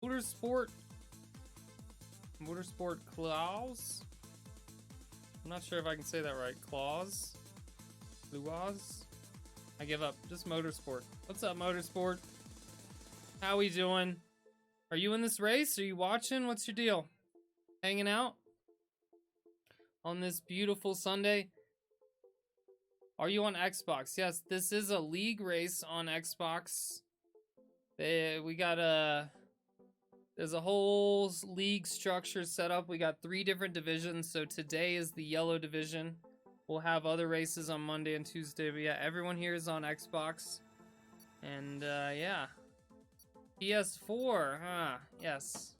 Motorsport Claus. I'm not sure if I can say that right. Claus. I give up. Just Motorsport. What's up, Motorsport? How we doing? Are you in this race? Are you watching? What's your deal? Hanging out on this beautiful Sunday? Are you on Xbox? Yes, this is a league race on Xbox. We got there's a whole league structure set up. We got 3 different divisions. So today is the yellow division. We'll have other races on Monday and Tuesday. But yeah, everyone here is on Xbox. And yeah. PS4, huh? Yes.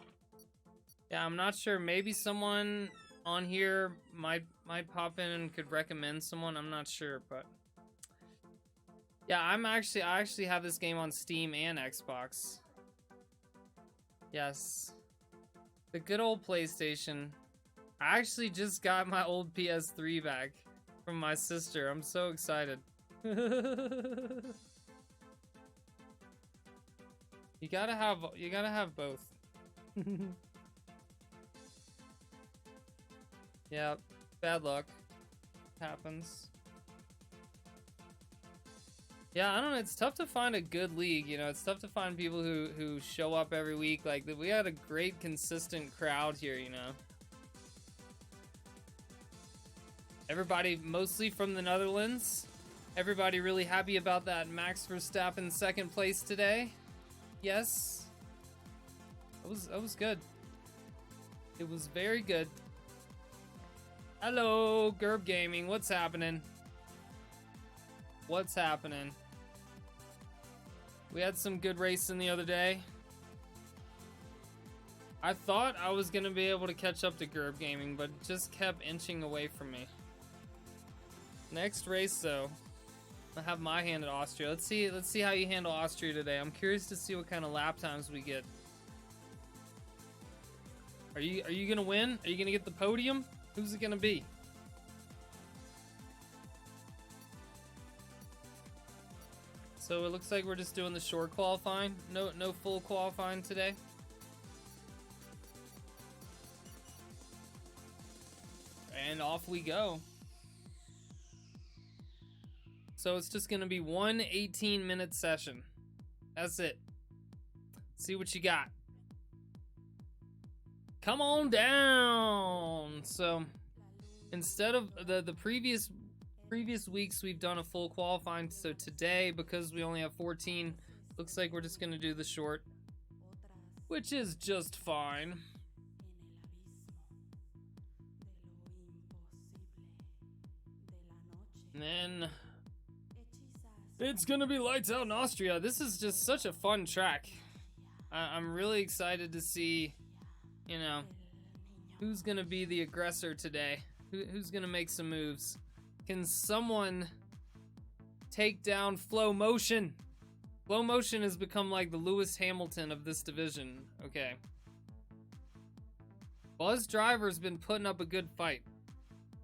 Yeah, I'm not sure. Maybe someone on here might pop in and could recommend someone. I'm not sure, but yeah, I actually have this game on Steam and Xbox. Yes. The good old PlayStation. I actually just got my old PS3 back from my sister. I'm so excited. You gotta have both. Yeah, bad luck. Happens. Yeah, I don't know, it's tough to find a good league, you know, it's tough to find people who show up every week. Like, we had a great consistent crowd here, you know. Everybody mostly from the Netherlands. Everybody really happy about that Max Verstappen second place today. Yes. That was good. It was very good. Hello, Gerb Gaming. What's happening? What's happening? We had some good racing the other day. I thought I was gonna be able to catch up to Gerb Gaming, but it just kept inching away from me. Next race, though, I have my hand at Austria. Let's see how you handle Austria today. I'm curious to see what kind of lap times we get. Are you gonna win? Are you gonna get the podium? Who's it gonna be? So it looks like we're just doing the short qualifying. No full qualifying today. And off we go. So it's just gonna be one 18-minute session. That's it. See what you got. Come on down. So instead of the previous weeks, we've done a full qualifying. So today, because we only have 14, looks like we're just gonna do the short, which is just fine. And then it's gonna be lights out in Austria. This is just such a fun track. I'm really excited to see, you know, who's gonna be the aggressor today. Who's gonna make some moves? Can someone take down Flow Motion? Flow Motion has become like the Lewis Hamilton of this division. Okay. Buzz Driver's been putting up a good fight,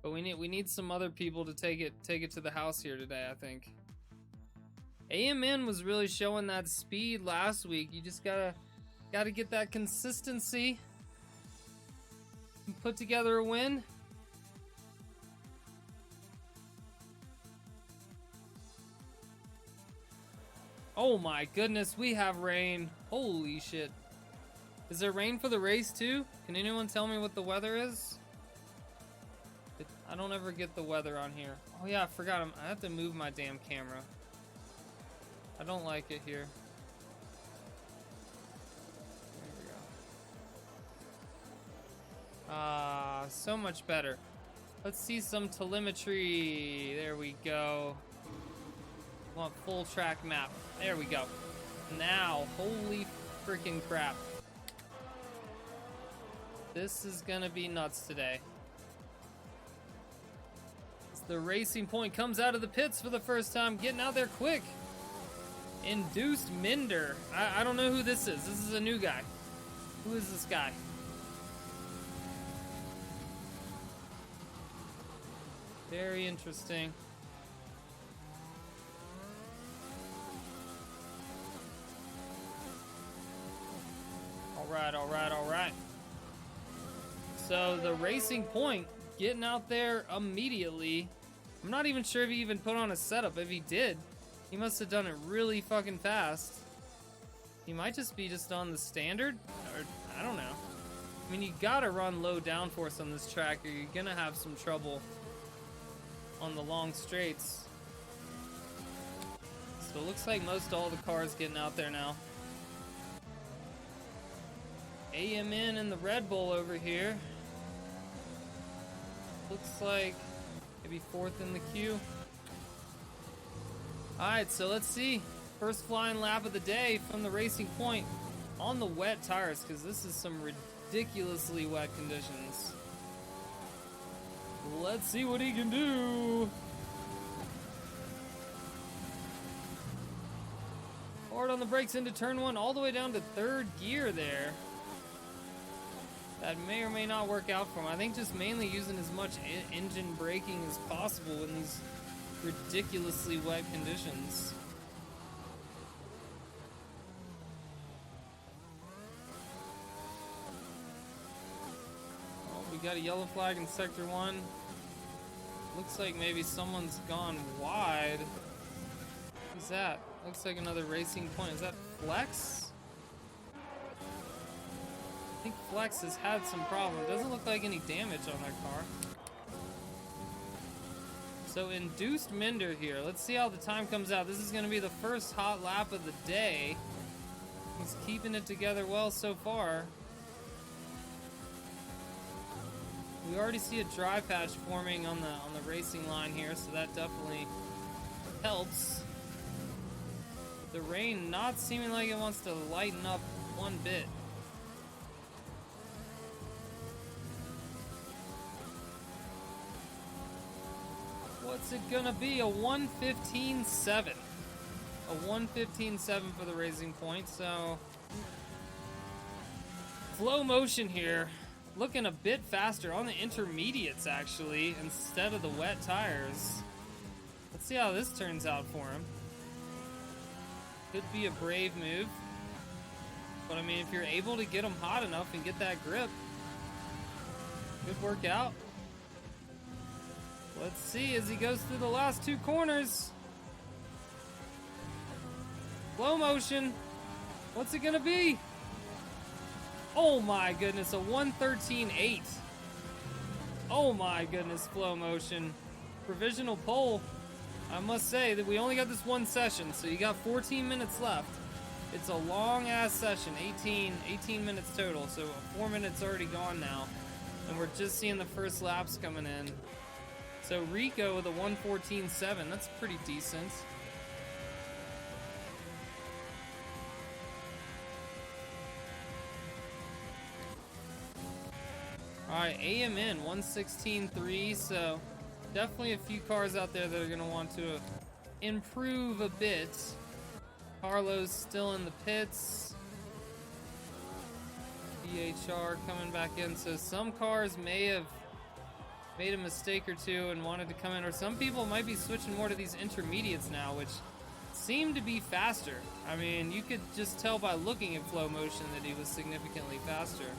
but we need some other people to take it to the house here today, I think. AMN was really showing that speed last week. You just gotta get that consistency and put together a win. Oh my goodness, we have rain. Holy shit. Is there rain for the race too? Can anyone tell me what the weather is? I don't ever get the weather on here. Oh yeah, I forgot. I have to move my damn camera. I don't like it here. There we go. So much better. Let's see some telemetry. There we go. Want full track map. There we go. Now, holy freaking crap. This is gonna be nuts today. As the Racing Point comes out of the pits for the first time, getting out there quick. Induced Minder. I don't know who this is. This is a new guy. Who is this guy? Very interesting. Alright, alright, alright. So the Racing Point getting out there immediately. I'm not even sure if he even put on a setup. If he did, he must have done it really fucking fast. He might just be on the standard, or I don't know. I mean, you gotta run low downforce on this track or you're gonna have some trouble on the long straights. So it looks like most all the cars getting out there now. AMN and the Red Bull over here. Looks like maybe fourth in the queue. Alright, so let's see. First flying lap of the day from the Racing Point on the wet tires, because this is some ridiculously wet conditions. Let's see what he can do. Hard on the brakes into turn one, all the way down to third gear there. That may or may not work out for him. I think just mainly using as much engine braking as possible in these ridiculously wet conditions. Oh, we got a yellow flag in sector one. Looks like maybe someone's gone wide. Who's that? Looks like another Racing Point. Is that Flex? I think Flex has had some problem. Doesn't look like any damage on their car. So induced Minder here. Let's see how the time comes out. This is going to be the first hot lap of the day. He's keeping it together well so far. We already see a dry patch forming on the racing line here, so that definitely helps. The rain not seeming like it wants to lighten up one bit. What's it gonna be? A 1:15.7. A 1:15.7 for the Racing Point, so flow motion here. Looking a bit faster on the intermediates, actually, instead of the wet tires. Let's see how this turns out for him. Could be a brave move. But, I mean, if you're able to get them hot enough and get that grip, could work out. Let's see as he goes through the last two corners. Slow motion. What's it gonna be? Oh my goodness, a 1:13.8. Oh my goodness, flow motion. Provisional pole. I must say that we only got this one session, so you got 14 minutes left. It's a long ass session, 18 minutes total, so 4 minutes already gone now. And we're just seeing the first laps coming in. So Rico with a 1:14.7, that's pretty decent. Alright, AMN 1:16.3, so definitely a few cars out there that are going to want to improve a bit. Carlos still in the pits. DHR coming back in, so some cars may have made a mistake or two and wanted to come in, or some people might be switching more to these intermediates now, which seem to be faster. I mean, you could just tell by looking at flow motion that he was significantly faster.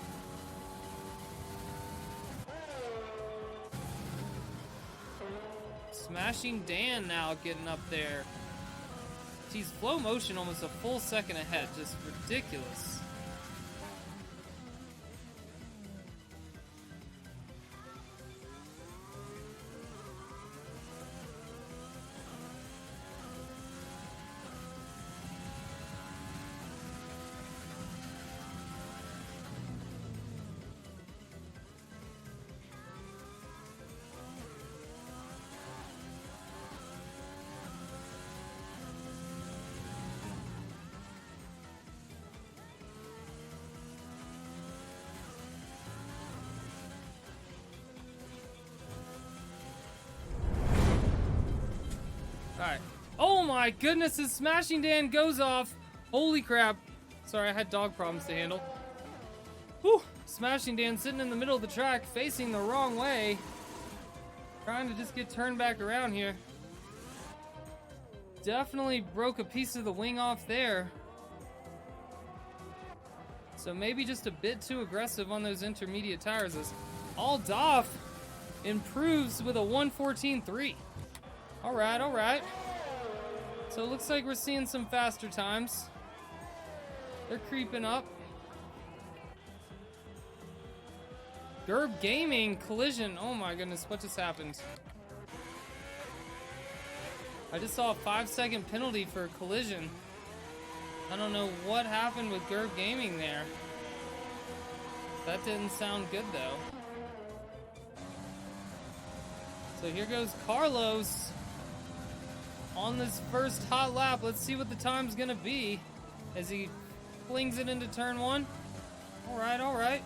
Smashing Dan now getting up there. He's flow motion almost a full second ahead, just ridiculous. Alright. Oh my goodness, his Smashing Dan goes off. Holy crap. Sorry, I had dog problems to handle. Whew. Smashing Dan sitting in the middle of the track, facing the wrong way. Trying to just get turned back around here. Definitely broke a piece of the wing off there. So maybe just a bit too aggressive on those intermediate tires as Aldoff improves with a 1:14.3. All right, all right. So it looks like we're seeing some faster times. They're creeping up. Gerb Gaming collision. Oh my goodness, what just happened? I just saw a 5-second penalty for collision. I don't know what happened with Gerb Gaming there. That didn't sound good though. So here goes Carlos on this first hot lap. Let's see what the time's gonna be as he flings it into turn one. All right, all right.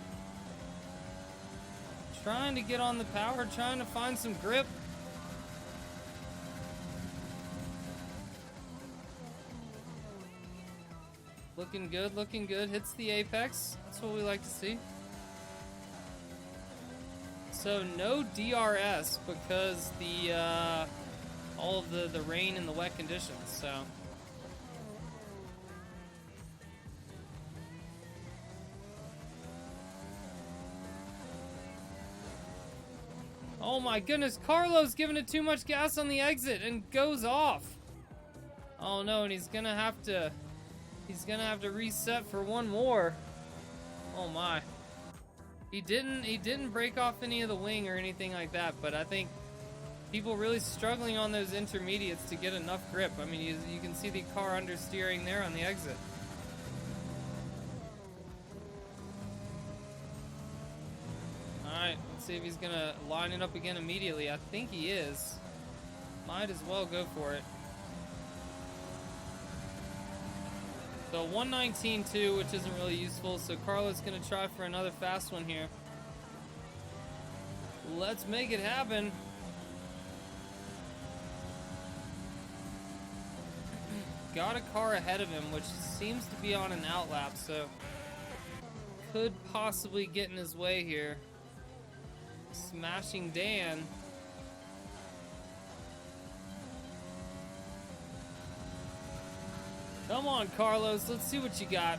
Trying to get on the power, trying to find some grip. Looking good, looking good. Hits the apex. That's what we like to see. So no DRS because all of the rain and the wet conditions. So oh my goodness, Carlos giving it too much gas on the exit and goes off. Oh no, and he's gonna have to reset for one more. Oh my. He didn't break off any of the wing or anything like that, but I think people really struggling on those intermediates to get enough grip. I mean, you can see the car understeering there on the exit. Alright, let's see if he's gonna line it up again immediately. I think he is. Might as well go for it. So 1:19.2, which isn't really useful, so Carlos gonna try for another fast one here. Let's make it happen. Got a car ahead of him, which seems to be on an outlap, so could possibly get in his way here. Smashing Dan. Come on, Carlos. Let's see what you got.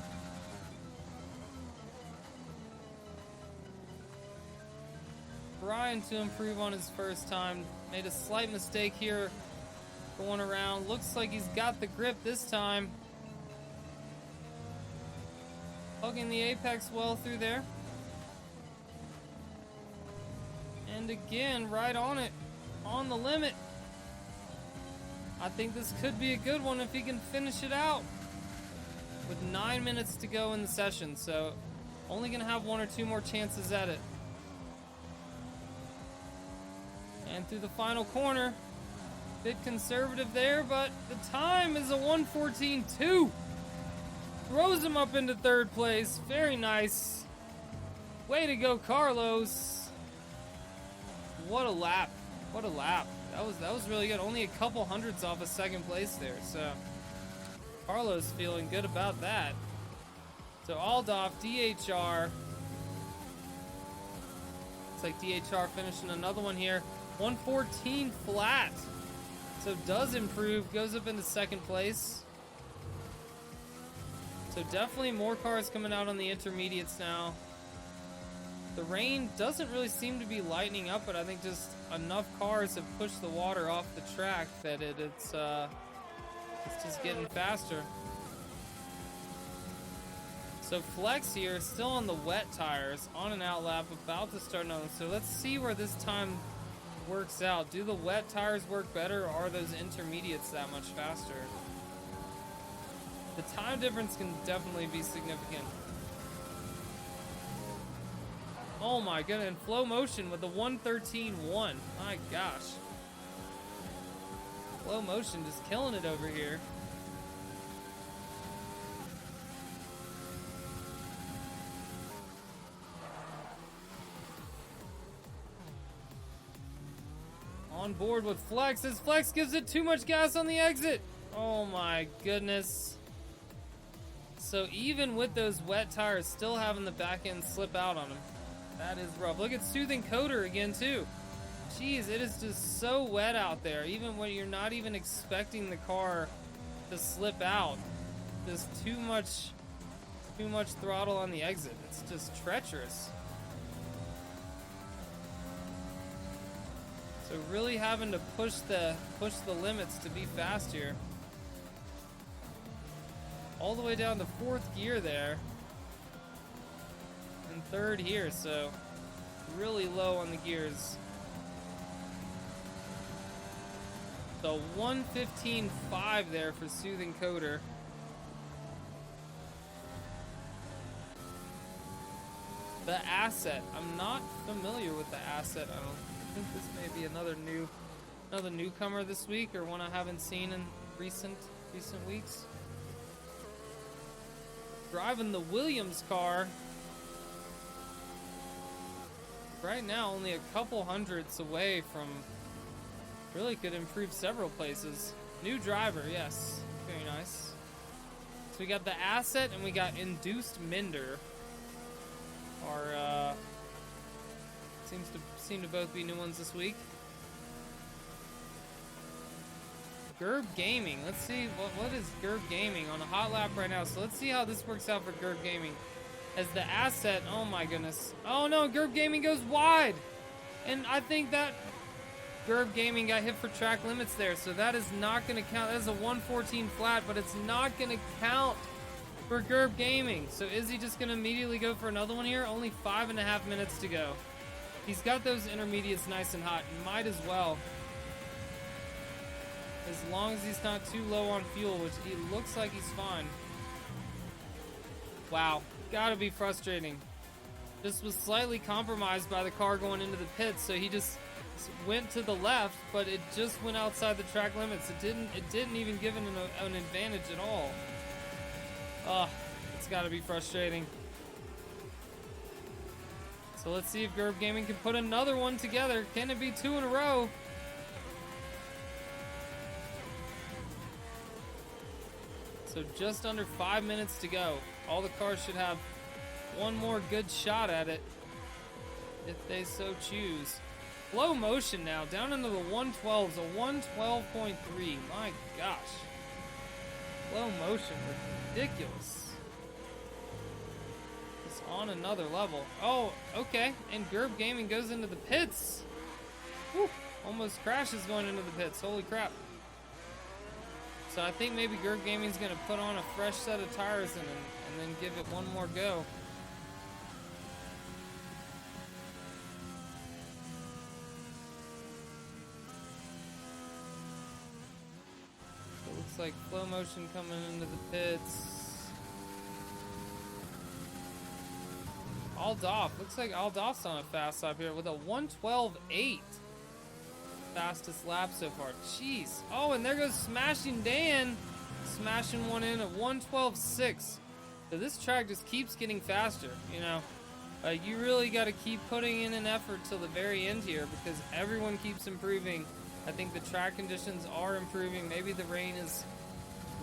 Brian to improve on his first time. Made a slight mistake here going around. Looks like he's got the grip this time. Hugging the apex well through there. And again, right on it. On the limit. I think this could be a good one if he can finish it out. With 9 minutes to go in the session, so only gonna have one or two more chances at it. And through the final corner. Bit conservative there, but the time is a 1:14.2. Throws him up into third place. Very nice. Way to go, Carlos. What a lap. What a lap. That was really good. Only a couple hundredths off of second place there. So Carlos feeling good about that. So Aldoff, DHR. Looks like DHR finishing another one here. 1:14 flat. So does improve, goes up into second place. So definitely more cars coming out on the intermediates now. The rain doesn't really seem to be lightening up, but I think just enough cars have pushed the water off the track that it's just getting faster. So Flex here, still on the wet tires, on an outlap, about to start another. So let's see where this time works out. Do the wet tires work better, or are those intermediates that much faster? The time difference can definitely be significant. Oh my goodness, in flow motion with the 1:13.1. My gosh. Flow motion just killing it over here. On board with Flex as Flex gives it too much gas on the exit. Oh my goodness. So even with those wet tires, still having the back end slip out on him. That is rough. Look at Soothing Coder again too. Jeez, it is just so wet out there. Even when you're not even expecting the car to slip out. There's too much Too much throttle on the exit. It's just treacherous. So really having to push the limits to be fast here. All the way down to 4th gear there. And 3rd here, so really low on the gears. So 1:15.5 there for Soothing Coder. The Asset. I'm not familiar with the Asset. I think this may be another newcomer this week, or one I haven't seen in recent weeks. Driving the Williams car. Right now, only a couple hundredths away from. Really could improve several places. New driver, yes, very nice. So we got the Asset and we got Induced Minder. Our seem to both be new ones this week. Gerb Gaming. Let's see what is Gerb Gaming on a hot lap right now. So let's see how this works out for Gerb Gaming. As the Asset, oh my goodness. Oh no, Gerb Gaming goes wide. And I think that Gerb Gaming got hit for track limits there, so that is not going to count. That is a 114 flat, but it's not going to count for Gerb Gaming. So is he just going to immediately go for another one here? Only 5.5 minutes to go. He's got those intermediates nice and hot. Might as well. As long as he's not too low on fuel, which he looks like he's fine. Wow. Gotta be frustrating. This was slightly compromised by the car going into the pits, so he just went to the left, but it just went outside the track limits. It didn't even give him an advantage at all. Ugh, it's gotta be frustrating. So let's see if Gerb Gaming can put another one together. Can it be 2 in a row? So just under 5 minutes to go. All the cars should have one more good shot at it if they so choose. Flow Motion now down into the 112s, a 112.3. My gosh. Flow Motion, ridiculous. It's on another level. Oh, okay. And Gerb Gaming goes into the pits. Whew, almost crashes going into the pits. Holy crap. So I think maybe Gerb Gaming's going to put on a fresh set of tires and then give it one more go. So it looks like Flow Motion coming into the pits. Aldoff. Looks like Aldoff's on a fast lap here with a 112.8. Fastest lap so far. Jeez. Oh, and there goes Smashing Dan. Smashing one in at 112.6. So this track just keeps getting faster, you know. You really got to keep putting in an effort till the very end here because everyone keeps improving. I think the track conditions are improving. Maybe the rain is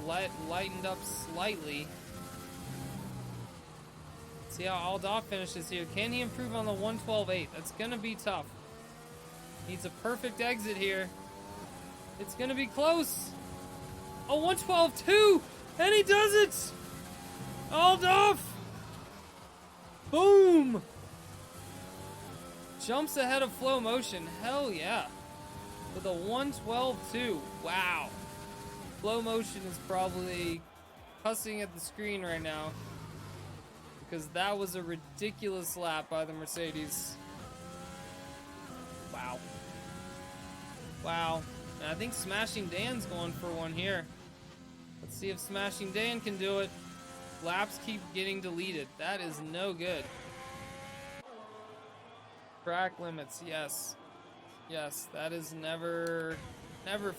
lightened up slightly. See how Aldoff finishes here. Can he improve on the 112.8? That's going to be tough. Needs a perfect exit here. It's going to be close. A 112.2! And he does it! Aldoff! Boom! Jumps ahead of Flow Motion. Hell yeah. With a 112.2. Wow. Flow Motion is probably cussing at the screen right now. Because that was a ridiculous lap by the Mercedes. Wow. Wow. And I think Smashing Dan's going for one here. Let's see if Smashing Dan can do it. Laps keep getting deleted. That is no good. Track limits, yes. Yes, that is never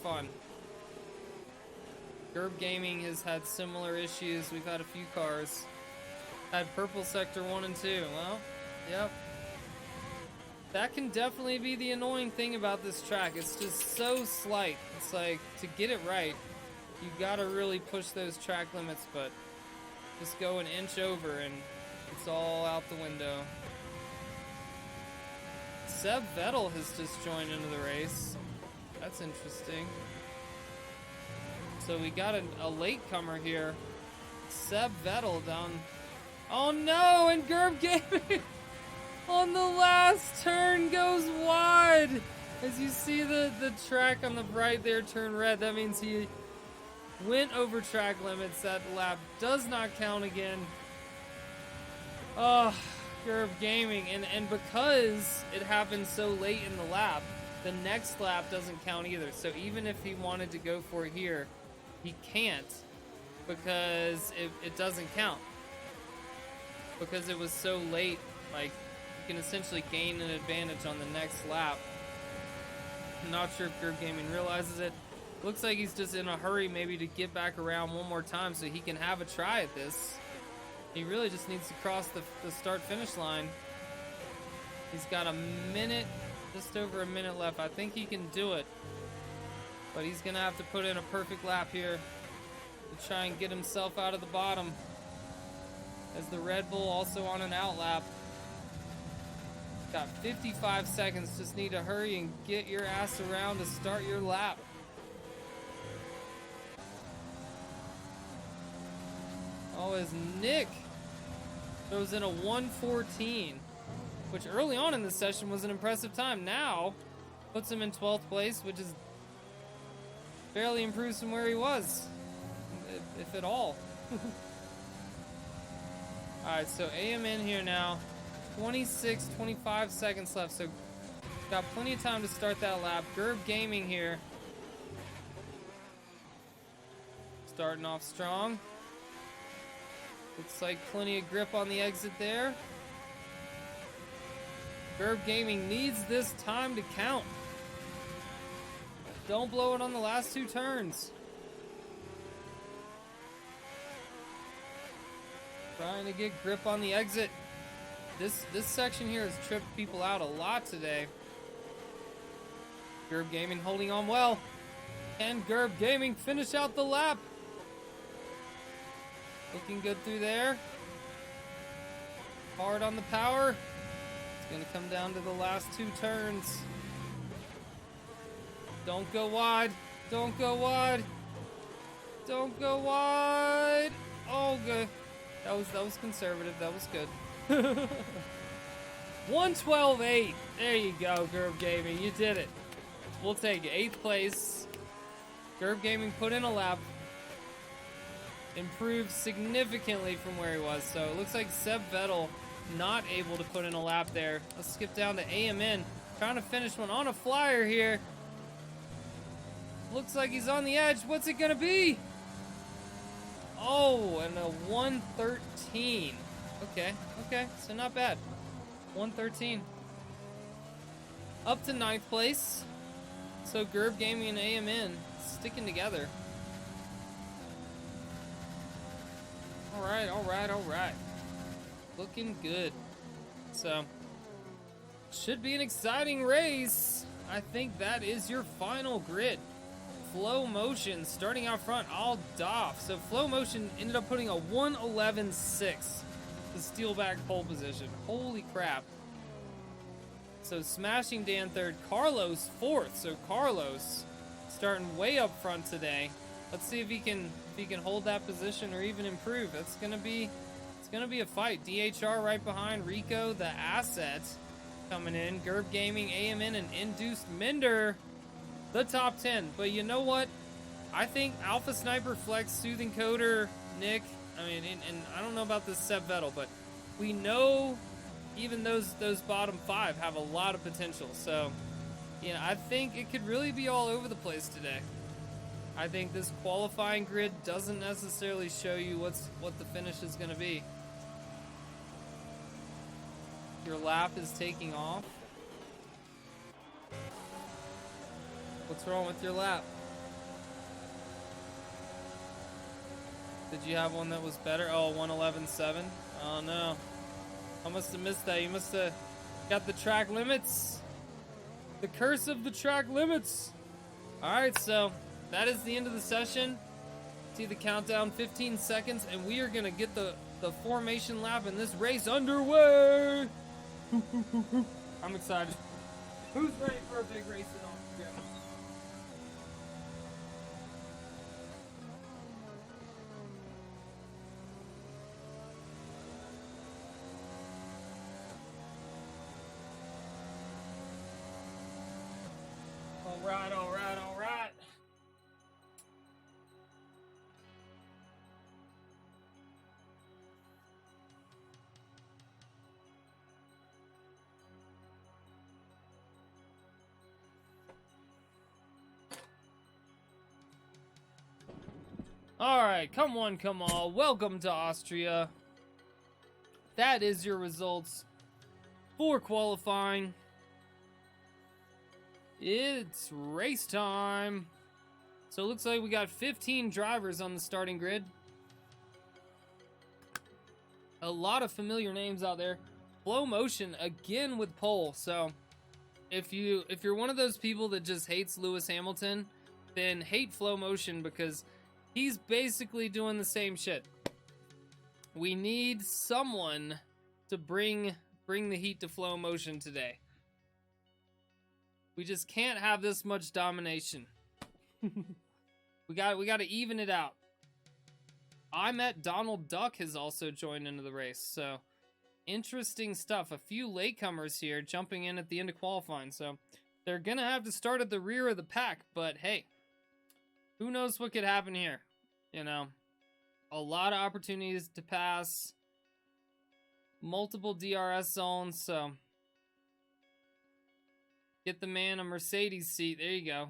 fun. Gerb Gaming has had similar issues. We've had a few cars. Had Purple Sector 1 and 2. Well, yep. That can definitely be the annoying thing about this track. It's just so slight. It's like, to get it right, you gotta really push those track limits, but just go an inch over and it's all out the window. Seb Vettel has just joined into the race. That's interesting. So we got a latecomer here. Seb Vettel down Oh no, and Gerb Gaming on the last turn goes wide. As you see the track on the right there turn red, that means he went over track limits. That lap does not count again. Oh, Gerb Gaming, and because it happened so late in the lap, the next lap doesn't count either. So even if he wanted to go for it here, he can't, because it doesn't count. Because it was so late, like, you can essentially gain an advantage on the next lap. I'm not sure if Gerb Gaming realizes it. Looks like he's just in a hurry maybe to get back around one more time so he can have a try at this. He really just needs to cross the start-finish line. He's got a minute, just over a minute left. I think he can do it. But he's going to have to put in a perfect lap here to try and get himself out of the bottom. As the Red Bull also on an out lap. Got 55 seconds. Just need to hurry and get your ass around to start your lap. Oh, as Nick throws in a 1:14, which early on in the session was an impressive time. Now puts him in 12th place, which is barely improves from where he was, if at all. Alright, so AM in here now. 25 seconds left, so got plenty of time to start that lap. Gerb Gaming here. Starting off strong. Looks like plenty of grip on the exit there. Gerb Gaming needs this time to count. Don't blow it on the last two turns. Trying to get grip on the exit. This section here has tripped people out a lot today. Gerb Gaming holding on well. Can Gerb Gaming finish out the lap? Looking good through there. Hard on the power. It's going to come down to the last two turns. Don't go wide. Don't go wide. Don't go wide. Oh, good. That was conservative. That was good. 1:12.8. There you go, Gerb Gaming. You did it. We'll take it. 8th place. Gerb Gaming put in a lap. Improved significantly from where he was. So it looks like Seb Vettel not able to put in a lap there. Let's skip down to AMN. Trying to finish one on a flyer here. Looks like he's on the edge. What's it gonna be? Oh, and a 1:13. Okay, so not bad. 1:13. Up to 9th place. So Gerb Gaming and AMN sticking together. Alright. Looking good. So, should be an exciting race. I think that is your final grid. Flow Motion starting out front, all Doff. So Flow Motion ended up putting a 1:11.6 to steal back pole position. Holy crap. So Smashing Dan third, Carlos fourth. So Carlos starting way up front today. Let's see if he can hold that position or even improve. It's gonna be a fight. DHR right behind, Rico the asset coming in, Gerb Gaming, AMN, and Induced Mender the top 10. But you know what? I think Alpha Sniper, Flex, Soothing Coder, Nick, I mean, and I don't know about this Seb Vettel, but we know even those bottom 5 have a lot of potential. So, you know, I think it could really be all over the place today. I think this qualifying grid doesn't necessarily show you what the finish is going to be. Your lap is taking off. What's wrong with your lap? Did you have one that was better? Oh, 1:11.7. Oh no. I must have missed that. You must have got the track limits. The curse of the track limits. Alright, so that is the end of the session. See the countdown, 15 seconds, and we are going to get the formation lap in this race underway. I'm excited. Who's ready for a big race in Austria? right, all right, all right. All right, come one, come all. Welcome to Austria. That is your results for qualifying. It's race time. So it looks like we got 15 drivers on the starting grid. A lot of familiar names out there. Flow Motion again with pole. So if you're one of those people that just hates Lewis Hamilton, then hate Flow Motion because he's basically doing the same shit. We need someone to bring the heat to Flow Motion today. We just can't have this much domination. we got to even it out. I met Donald Duck has also joined into the race, so interesting stuff. A few latecomers here jumping in at the end of qualifying, so they're gonna have to start at the rear of the pack, but hey, who knows what could happen here? You know, a lot of opportunities to pass, multiple DRS zones, so get the man a Mercedes seat. There you go.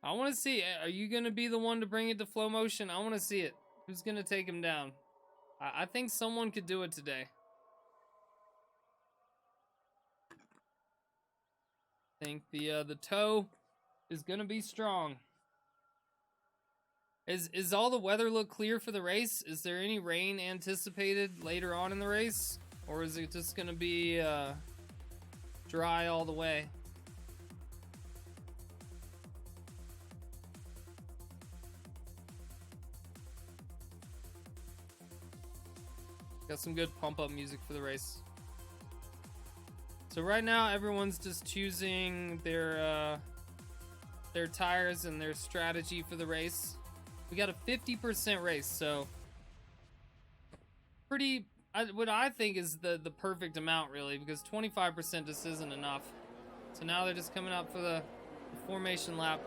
I want to see, are you going to be the one to bring it to Flow Motion? I want to see it. Who's going to take him down? I think someone could do it today. I think the toe is going to be strong. Is all the weather look clear for the race? Is there any rain anticipated later on in the race? Or is it just going to be dry all the way? Got some good pump-up music for the race. So right now, everyone's just choosing their tires and their strategy for the race. We got a 50% race, so pretty... what I think is the perfect amount, really, because 25% just isn't enough. So now they're just coming up for the formation lap.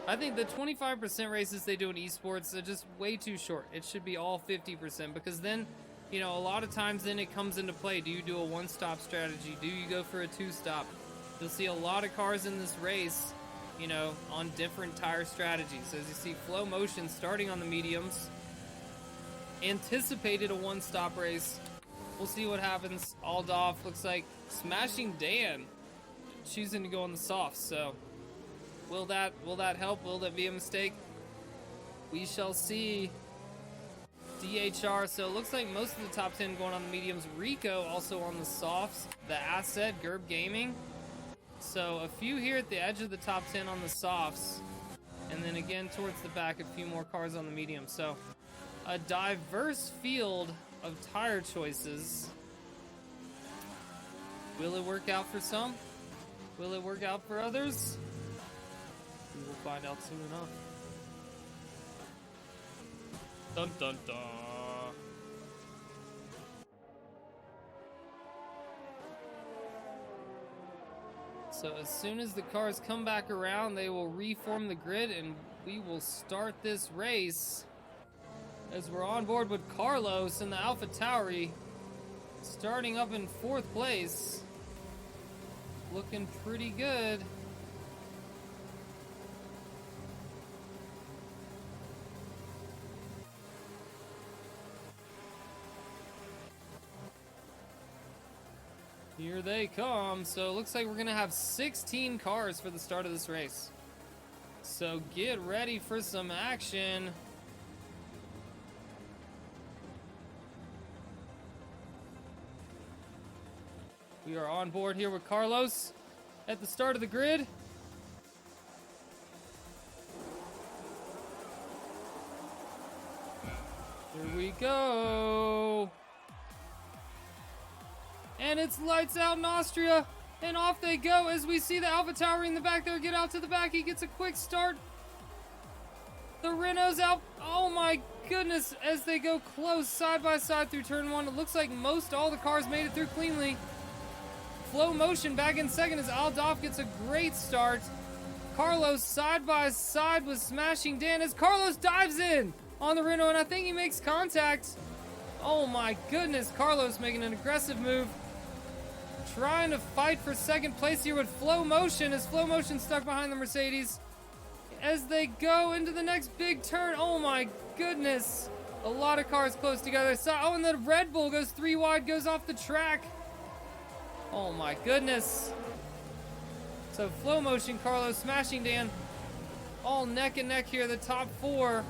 I think the 25% races they do in esports are just way too short. It should be all 50%, because then, you know, a lot of times then it comes into play. Do you do a one-stop strategy? Do you go for a two-stop? You'll see a lot of cars in this race, you know, on different tire strategies. As you see, Flow Motion starting on the mediums. Anticipated a one-stop race. We'll see what happens. Aldolf looks like Smashing Dan choosing to go on the softs. So will that help? Will that be a mistake? We shall see. DHR. So it looks like most of the top 10 going on the mediums. Rico also on the softs. The Asset Gerb Gaming. So a few here at the edge of the top 10 on the softs, and then again towards the back a few more cars on the medium. So a diverse field of tire choices. Will it work out for some? Will it work out for others? We will find out soon enough. Dun dun dun. So as soon as the cars come back around, they will reform the grid and we will start this race. As we're on board with Carlos in the Alpha Tauri, starting up in 4th place. Looking pretty good. Here they come. So it looks like we're gonna have 16 cars for the start of this race. So get ready for some action. We are on board here with Carlos at the start of the grid. Here we go. And it's lights out in Austria. And off they go as we see the Alpha Tauri in the back there get out to the back. He gets a quick start. The Renault's out. Oh my goodness, as they go close side by side through turn 1. It looks like all the cars made it through cleanly. Flow Motion back in second as Aldolf gets a great start. Carlos side by side with Smashing Dan as Carlos dives in on the Renault, and I think he makes contact. Oh my goodness, Carlos making an aggressive move. Trying to fight for second place here with Flow Motion as Flow Motion stuck behind the Mercedes as they go into the next big turn. Oh my goodness. A lot of cars close together. So, oh, and the Red Bull goes 3 wide, goes off the track. Oh my goodness. So Flow Motion, Carlos, Smashing Dan, all neck and neck here, the top 4.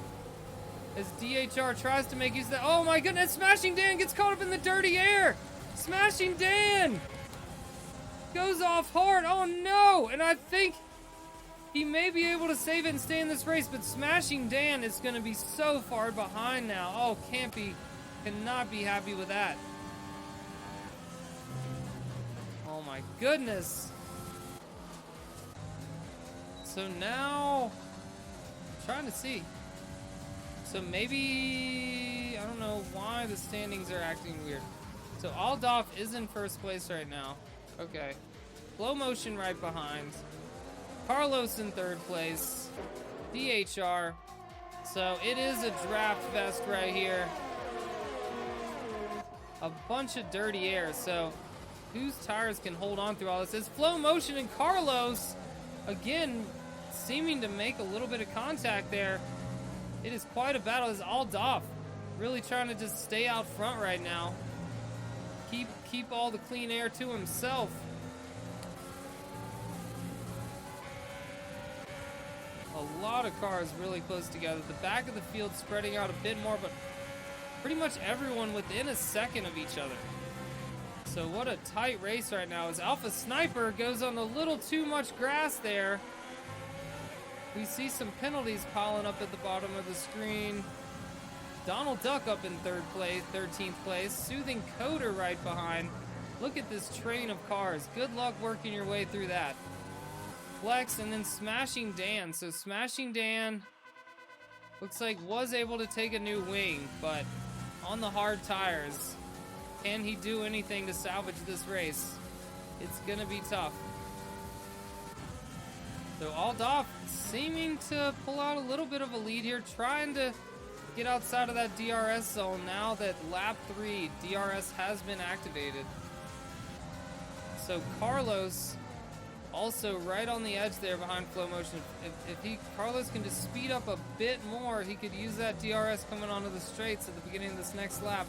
As DHR tries to make use of that. Oh my goodness, Smashing Dan gets caught up in the dirty air. Smashing Dan goes off hard. Oh no, and I think he may be able to save it and stay in this race, but Smashing Dan is going to be so far behind now. Oh, cannot be happy with that. Oh my goodness. So now, I'm trying to see. So maybe, I don't know why the standings are acting weird. So Aldolf is in first place right now. Okay. Flow Motion right behind. Carlos in third place. DHR. So it is a draft fest right here. A bunch of dirty air. So whose tires can hold on through all this? It's Flow Motion and Carlos again seeming to make a little bit of contact there. It is quite a battle. It's Aldolf really trying to just stay out front right now. Keep all the clean air to himself. A lot of cars really close together. The back of the field spreading out a bit more, but pretty much everyone within a second of each other. So what a tight race right now as Alpha Sniper goes on a little too much grass there. We see some penalties piling up at the bottom of the screen. Donald Duck up in 13th place. Soothing Coder right behind. Look at this train of cars. Good luck working your way through that. Flex and then Smashing Dan. So Smashing Dan looks like was able to take a new wing, but on the hard tires, can he do anything to salvage this race? It's gonna be tough. So Aldolf seeming to pull out a little bit of a lead here, trying to get outside of that DRS zone now that lap 3 DRS has been activated. So Carlos also right on the edge there behind Flow Motion. If Carlos can just speed up a bit more, he could use that DRS coming onto the straights at the beginning of this next lap.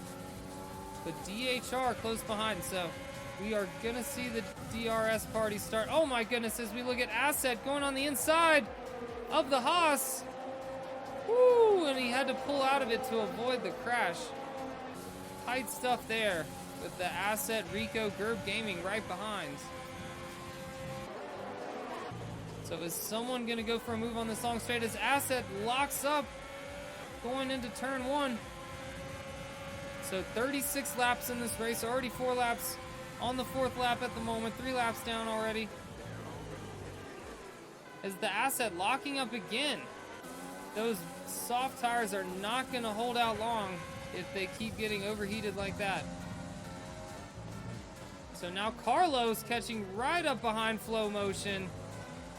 But DHR close behind, so we are gonna see the DRS party start. Oh my goodness, as we look at Asset going on the inside of the Haas. Woo, and he had to pull out of it to avoid the crash. Tight stuff there with the Asset Rico Gerb Gaming right behind. So is someone gonna go for a move on this long straight as Asset locks up going into turn 1? So 36 laps in this race, already 4 laps on the 4th lap at the moment, 3 laps down already. As the Asset locking up again. Those soft tires are not going to hold out long if they keep getting overheated like that. So now Carlos catching right up behind Flow Motion,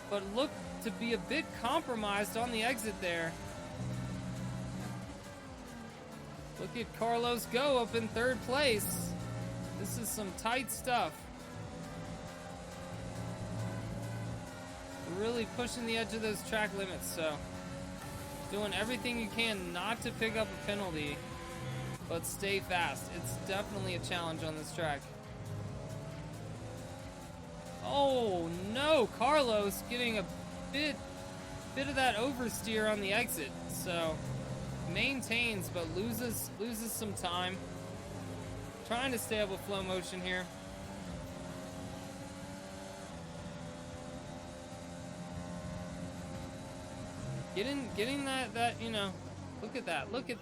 but looked to be a bit compromised on the exit there. Look at Carlos go up in 3rd place. This is some tight stuff. Really pushing the edge of those track limits, so doing everything you can not to pick up a penalty, but stay fast. It's definitely a challenge on this track. Oh no, Carlos getting a bit of that oversteer on the exit, so maintains but loses some time. Trying to stay up with Flow Motion here. Getting that, you know, look at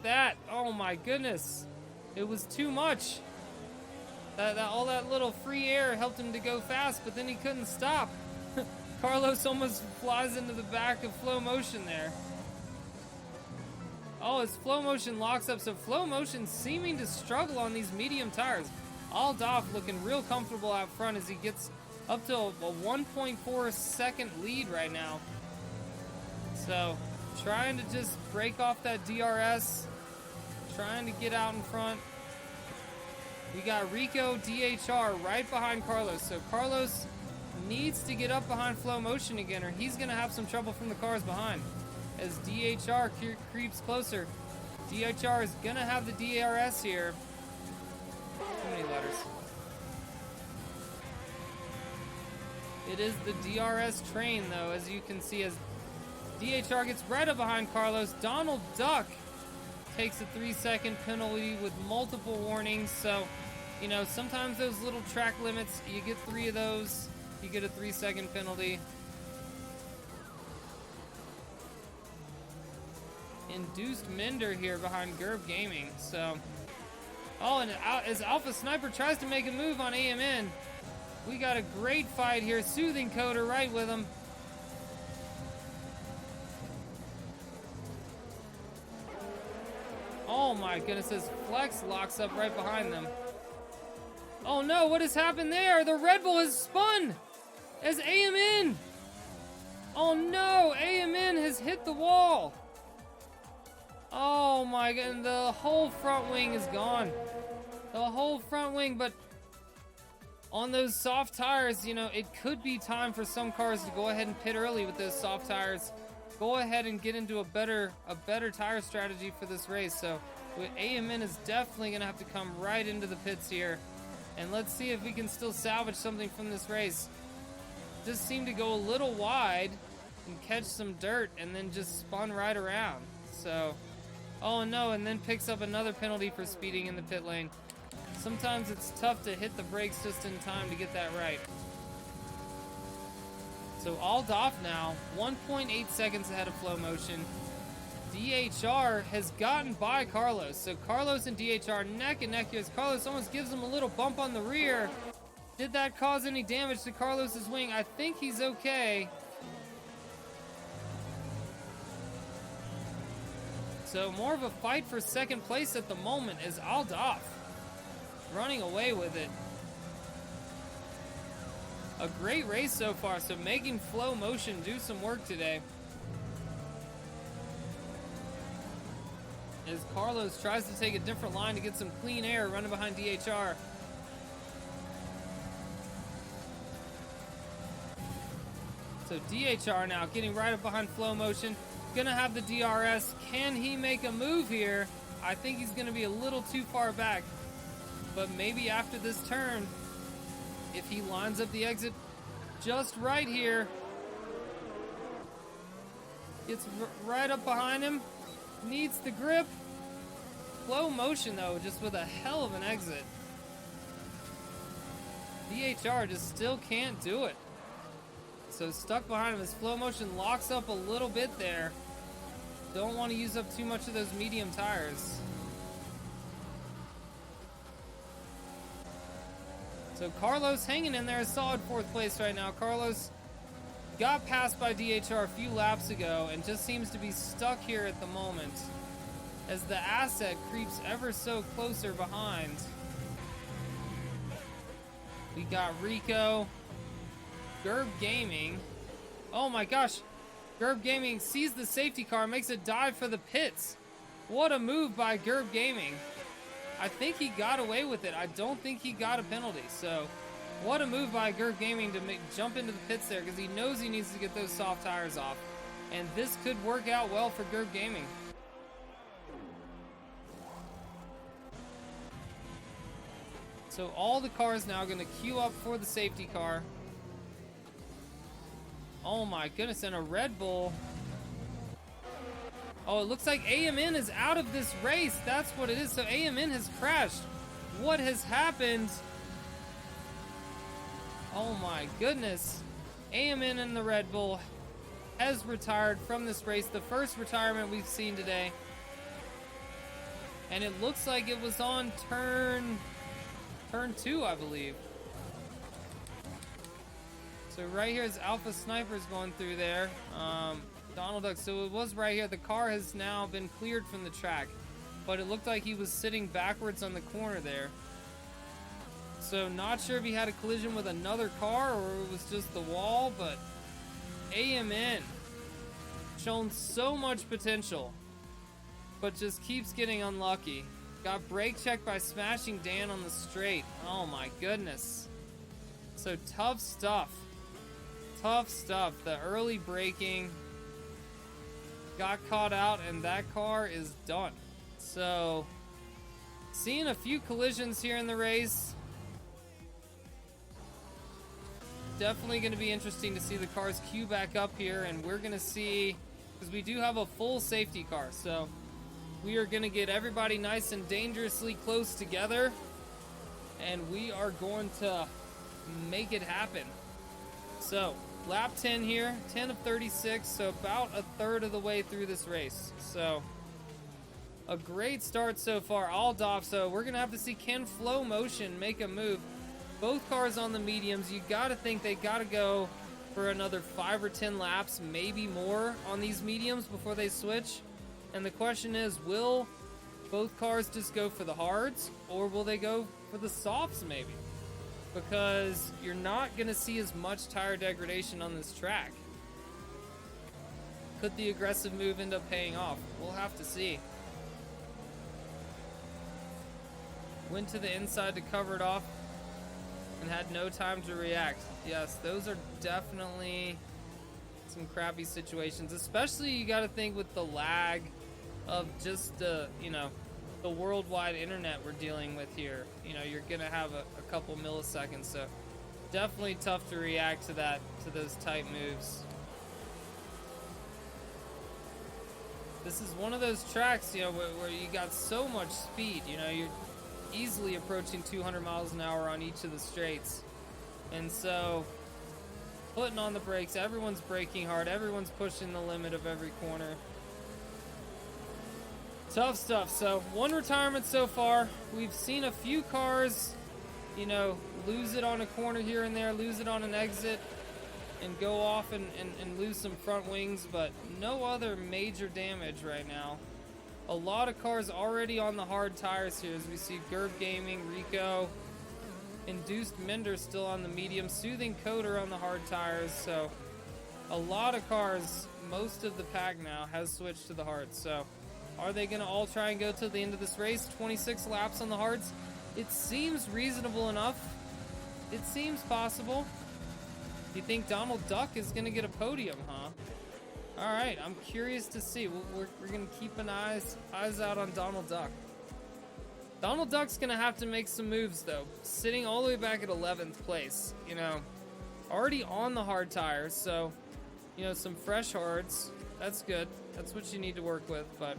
that. Oh my goodness. It was too much. All that little free air helped him to go fast, but then he couldn't stop. Carlos almost flies into the back of Flow Motion there. Oh, as Flow Motion locks up, so Flow Motion seeming to struggle on these medium tires. Aldolf looking real comfortable out front as he gets up to a 1.4 second lead right now. So, trying to just break off that DRS, trying to get out in front. We got Rico DHR right behind Carlos. So Carlos needs to get up behind Flow Motion again, or he's going to have some trouble from the cars behind. As DHR creeps closer. DHR is going to have the DRS here. Too many letters. It is the DRS train, though, as you can see, as DHR gets right up behind Carlos. Donald Duck takes a 3-second penalty with multiple warnings. So, you know, sometimes those little track limits, you get 3 of those, you get a 3-second penalty. Induced Mender here behind Gerb Gaming. So, oh, and as Alpha Sniper tries to make a move on AMN, we got a great fight here. Soothing Coder right with him. Oh my goodness, as Flex locks up right behind them. Oh no, what has happened there? The Red Bull has spun as AMN. Oh no, AMN has hit the wall. Oh my god, and the whole front wing is gone. The whole front wing, but on those soft tires, you know, it could be time for some cars to go ahead and pit early with those soft tires. Go ahead and get into a better tire strategy for this race. So AMN is definitely gonna have to come right into the pits here, and let's see if we can still salvage something from this race. Just seemed to go a little wide and catch some dirt and then just spun right around. So, oh no, and then picks up another penalty for speeding in the pit lane. Sometimes it's tough to hit the brakes just in time to get that right. So Aldolf now, 1.8 seconds ahead of Flow Motion. DHR has gotten by Carlos. So Carlos and DHR neck and neck here as Carlos almost gives him a little bump on the rear. Did that cause any damage to Carlos's wing? I think he's okay. So more of a fight for second place at the moment as Aldolf running away with it. A great race so far, so making Flow Motion do some work today. As Carlos tries to take a different line to get some clean air running behind DHR. So DHR now getting right up behind Flow Motion. Gonna have the DRS. Can he make a move here? I think he's gonna be a little too far back. But maybe after this turn, if he lines up the exit just right here, gets right up behind him, needs the grip. Flow Motion though, just with a hell of an exit. DHR just still can't do it. So stuck behind him as Flow Motion locks up a little bit there. Don't want to use up too much of those medium tires. So Carlos hanging in there, a solid 4th place right now. Carlos got passed by DHR a few laps ago and just seems to be stuck here at the moment as the asset creeps ever so closer behind. We got Rico, Gerb Gaming. Oh my gosh, Gerb Gaming sees the safety car, makes a dive for the pits. What a move by Gerb Gaming. I think he got away with it. I don't think he got a penalty. So, what a move by Gerb Gaming to jump into the pits there, because he knows he needs to get those soft tires off. And this could work out well for Gerb Gaming. So all the cars now going to queue up for the safety car. Oh my goodness, and a Red Bull. Oh, it looks like AMN is out of this race. That's what it is. So AMN has crashed. What has happened? Oh my goodness. AMN and the Red Bull has retired from this race. The first retirement we've seen today. And it looks like it was on turn 2, I believe. So right here is Alpha Sniper's going through there. Donald Duck, so it was right here. The car has now been cleared from the track, but it looked like he was sitting backwards on the corner there. So not sure if he had a collision with another car or it was just the wall, but AMN shown so much potential, but just keeps getting unlucky. Got brake checked by smashing Dan on the straight. Oh my goodness. So tough stuff. Tough stuff. The early braking got caught out and that car is done. So seeing a few collisions here in the race. Definitely going to be interesting to see the cars queue back up here, and we're going to see, because we do have a full safety car, so we are going to get everybody nice and dangerously close together, and we are going to make it happen. So lap 10 here, 10 of 36, so about a third of the way through this race. So a great start so far, all off. So we're going to have to see, can Flow Motion make a move? Both cars on the mediums, you got to think they got to go for another 5 or 10 laps, maybe more on these mediums before they switch. And the question is, will both cars just go for the hards, or will they go for the softs maybe? Because you're not going to see as much tire degradation on this track. Could the aggressive move end up paying off? We'll have to see. Went to the inside to cover it off and had no time to react. Yes, those are definitely some crappy situations, especially you got to think with the lag of just the, the worldwide internet we're dealing with here. You're going to have a couple milliseconds, so definitely tough to react to that, to those tight moves. This is one of those tracks, where you got so much speed, you're easily approaching 200 miles an hour on each of the straights. And so putting on the brakes, everyone's braking hard, everyone's pushing the limit of every corner. Tough stuff. So one retirement so far. We've seen a few cars, lose it on a corner here and there, lose it on an exit, and go off and lose some front wings, but no other major damage right now. A lot of cars already on the hard tires here, as we see Gerb Gaming, Rico, Induced Mender still on the medium, Soothing Coder on the hard tires. So a lot of cars, most of the pack now has switched to the hards. So are they going to all try and go to the end of this race? 26 laps on the hards. It seems reasonable enough. It seems possible. You think Donald Duck is going to get a podium, huh? All right, I'm curious to see. We're going to keep an eyes out on Donald Duck. Donald Duck's going to have to make some moves, though. Sitting all the way back at 11th place, already on the hard tires. So, some fresh hards. That's good. That's what you need to work with. But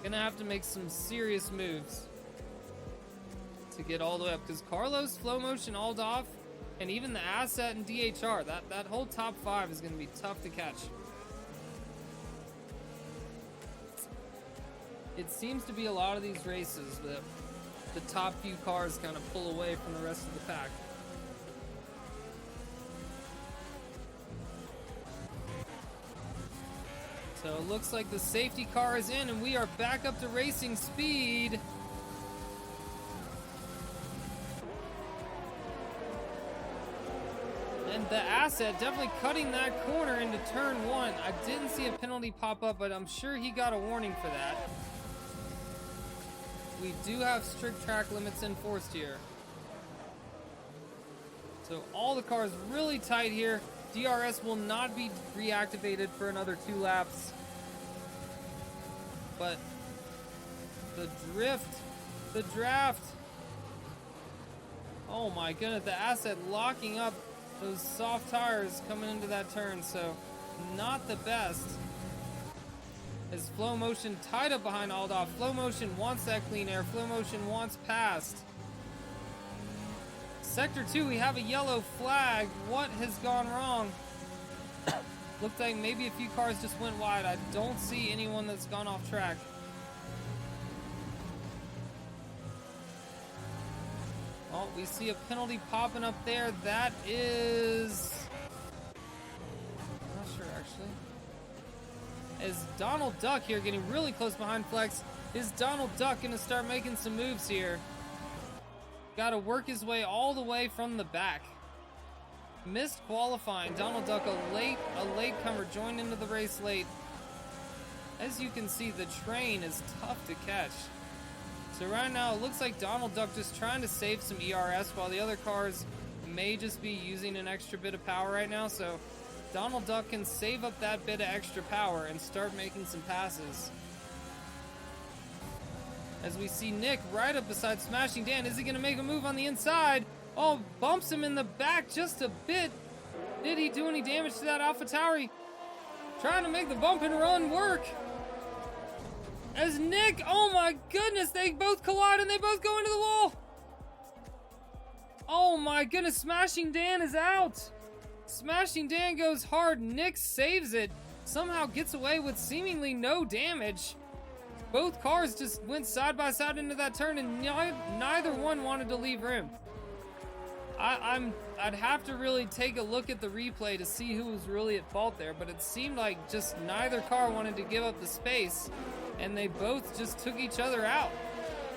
going to have to make some serious moves to get all the way up. Because Carlos, Flow Motion, Aldoff, and even the Asset and DHR, that whole top 5 is going to be tough to catch. It seems to be a lot of these races that the top few cars kind of pull away from the rest of the pack. So it looks like the safety car is in and we are back up to racing speed. And the Asset definitely cutting that corner into turn 1. I didn't see a penalty pop up, but I'm sure he got a warning for that. We do have strict track limits enforced here. So all the cars really tight here. DRS will not be reactivated for another 2 laps. But the drift, the draft. Oh my goodness, the Asset locking up those soft tires coming into that turn. So not the best. As Flow Motion tied up behind Aldoff. Flow Motion wants that clean air. Flow Motion wants past. Sector 2, we have a yellow flag. What has gone wrong? Looked like maybe a few cars just went wide. I don't see anyone that's gone off track. Oh, we see a penalty popping up there. That is... I'm not sure, actually. Is Donald Duck here getting really close behind Flex? Is Donald Duck going to start making some moves here? got to work his way all the way from the back. Missed qualifying. Donald Duck, a latecomer, joined into the race late. As you can see, the train is tough to catch. So right now, it looks like Donald Duck just trying to save some ERS while the other cars may just be using an extra bit of power right now. So Donald Duck can save up that bit of extra power and start making some passes. As we see Nick right up beside Smashing Dan. Is he going to make a move on the inside? Oh, bumps him in the back just a bit. Did he do any damage to that AlphaTauri? Trying to make the bump and run work. As Nick, oh my goodness, they both collide and they both go into the wall. Oh my goodness, Smashing Dan is out. Smashing Dan goes hard. Nick saves it. Somehow gets away with seemingly no damage. Both cars just went side by side into that turn and neither one wanted to leave room. I'd have to really take a look at the replay to see who was really at fault there, but it seemed like just neither car wanted to give up the space, and they both just took each other out.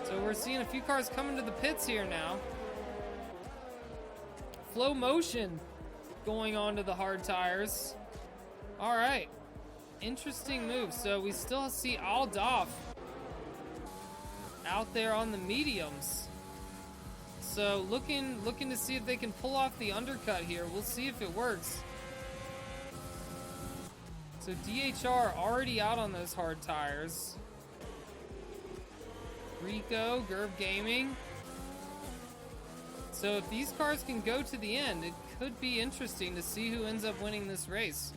So we're seeing a few cars coming to the pits here now. Flow motion going on to the hard tires. All right, interesting move. So we still see Aldoff out there on the mediums. So looking to see if they can pull off the undercut here. We'll see if it works. So DHR already out on those hard tires. Rico, Gerb Gaming. So if these cars can go to the end, it could be interesting to see who ends up winning this race.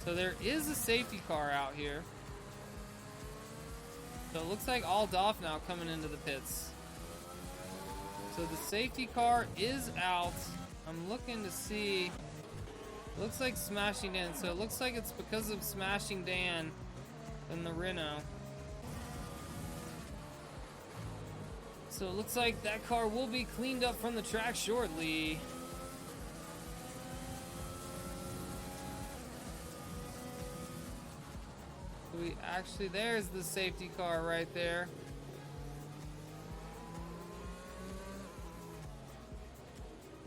So there is a safety car out here. So it looks like Aldoff now coming into the pits. So the safety car is out. I'm looking to see. Looks like Smashing Dan. So it looks like it's because of Smashing Dan and the Renault. So it looks like that car will be cleaned up from the track shortly. There's the safety car right there.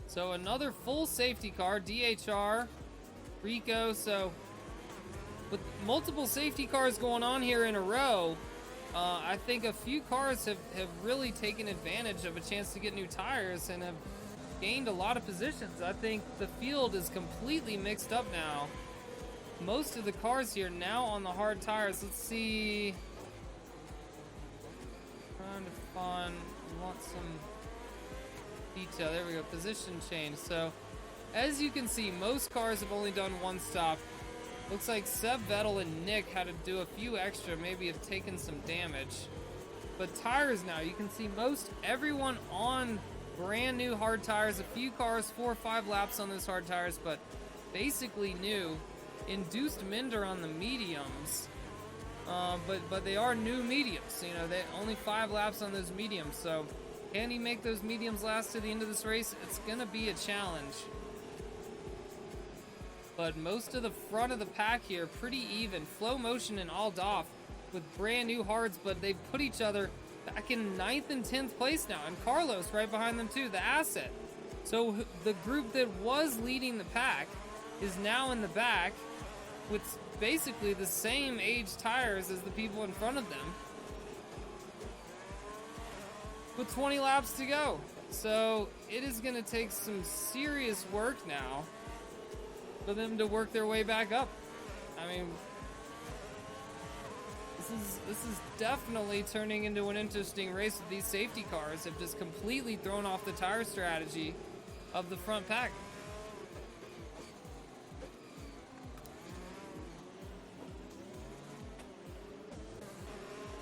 So another full safety car, DHR, Rico. So with multiple safety cars going on here in a row, I think a few cars have really taken advantage of a chance to get new tires and have gained a lot of positions. I think the field is completely mixed up now. Most of the cars here now on the hard tires. Let's see. Trying to find, want some detail. There we go, position change. So as you can see, most cars have only done one stop. Looks like Seb Vettel and Nick had to do a few extra, maybe have taken some damage. But tires now, you can see most everyone on brand new hard tires. A few cars, 4 or 5 laps on those hard tires, but basically new. Induced Minder on the mediums, but they are new mediums. You know, they only 5 laps on those mediums. So can he make those mediums last to the end of this race? It's gonna be a challenge. But most of the front of the pack here pretty even. Flow Motion and Aldoff with brand new hards, but they've put each other back in 9th and 10th place now, and Carlos right behind them too, the asset. So the group that was leading the pack is now in the back with basically the same age tires as the people in front of them, with 20 laps to go. So it is going to take some serious work now for them to work their way back up. I mean, this is definitely turning into an interesting race. With these safety cars have just completely thrown off the tire strategy of the front pack.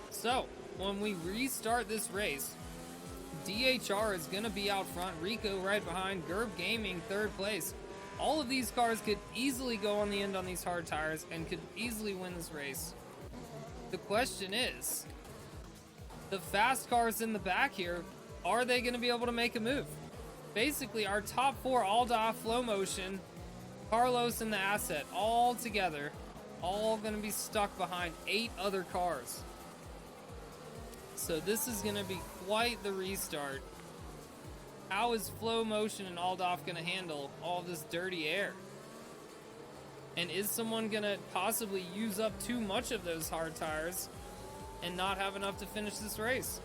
So, when we restart this race, DHR is going to be out front, Rico right behind, Gerb Gaming 3rd place. All of these cars could easily go on the end on these hard tires and could easily win this race. The question is, the fast cars in the back here, are they going to be able to make a move? basically our top 4, Alda, Flow Motion, Carlos, and the Asset, all together, all going to be stuck behind 8 other cars. So this is going to be quite the restart. How is Flow Motion and Aldorf going to handle all this dirty air? And is someone going to possibly use up too much of those hard tires and not have enough to finish this race?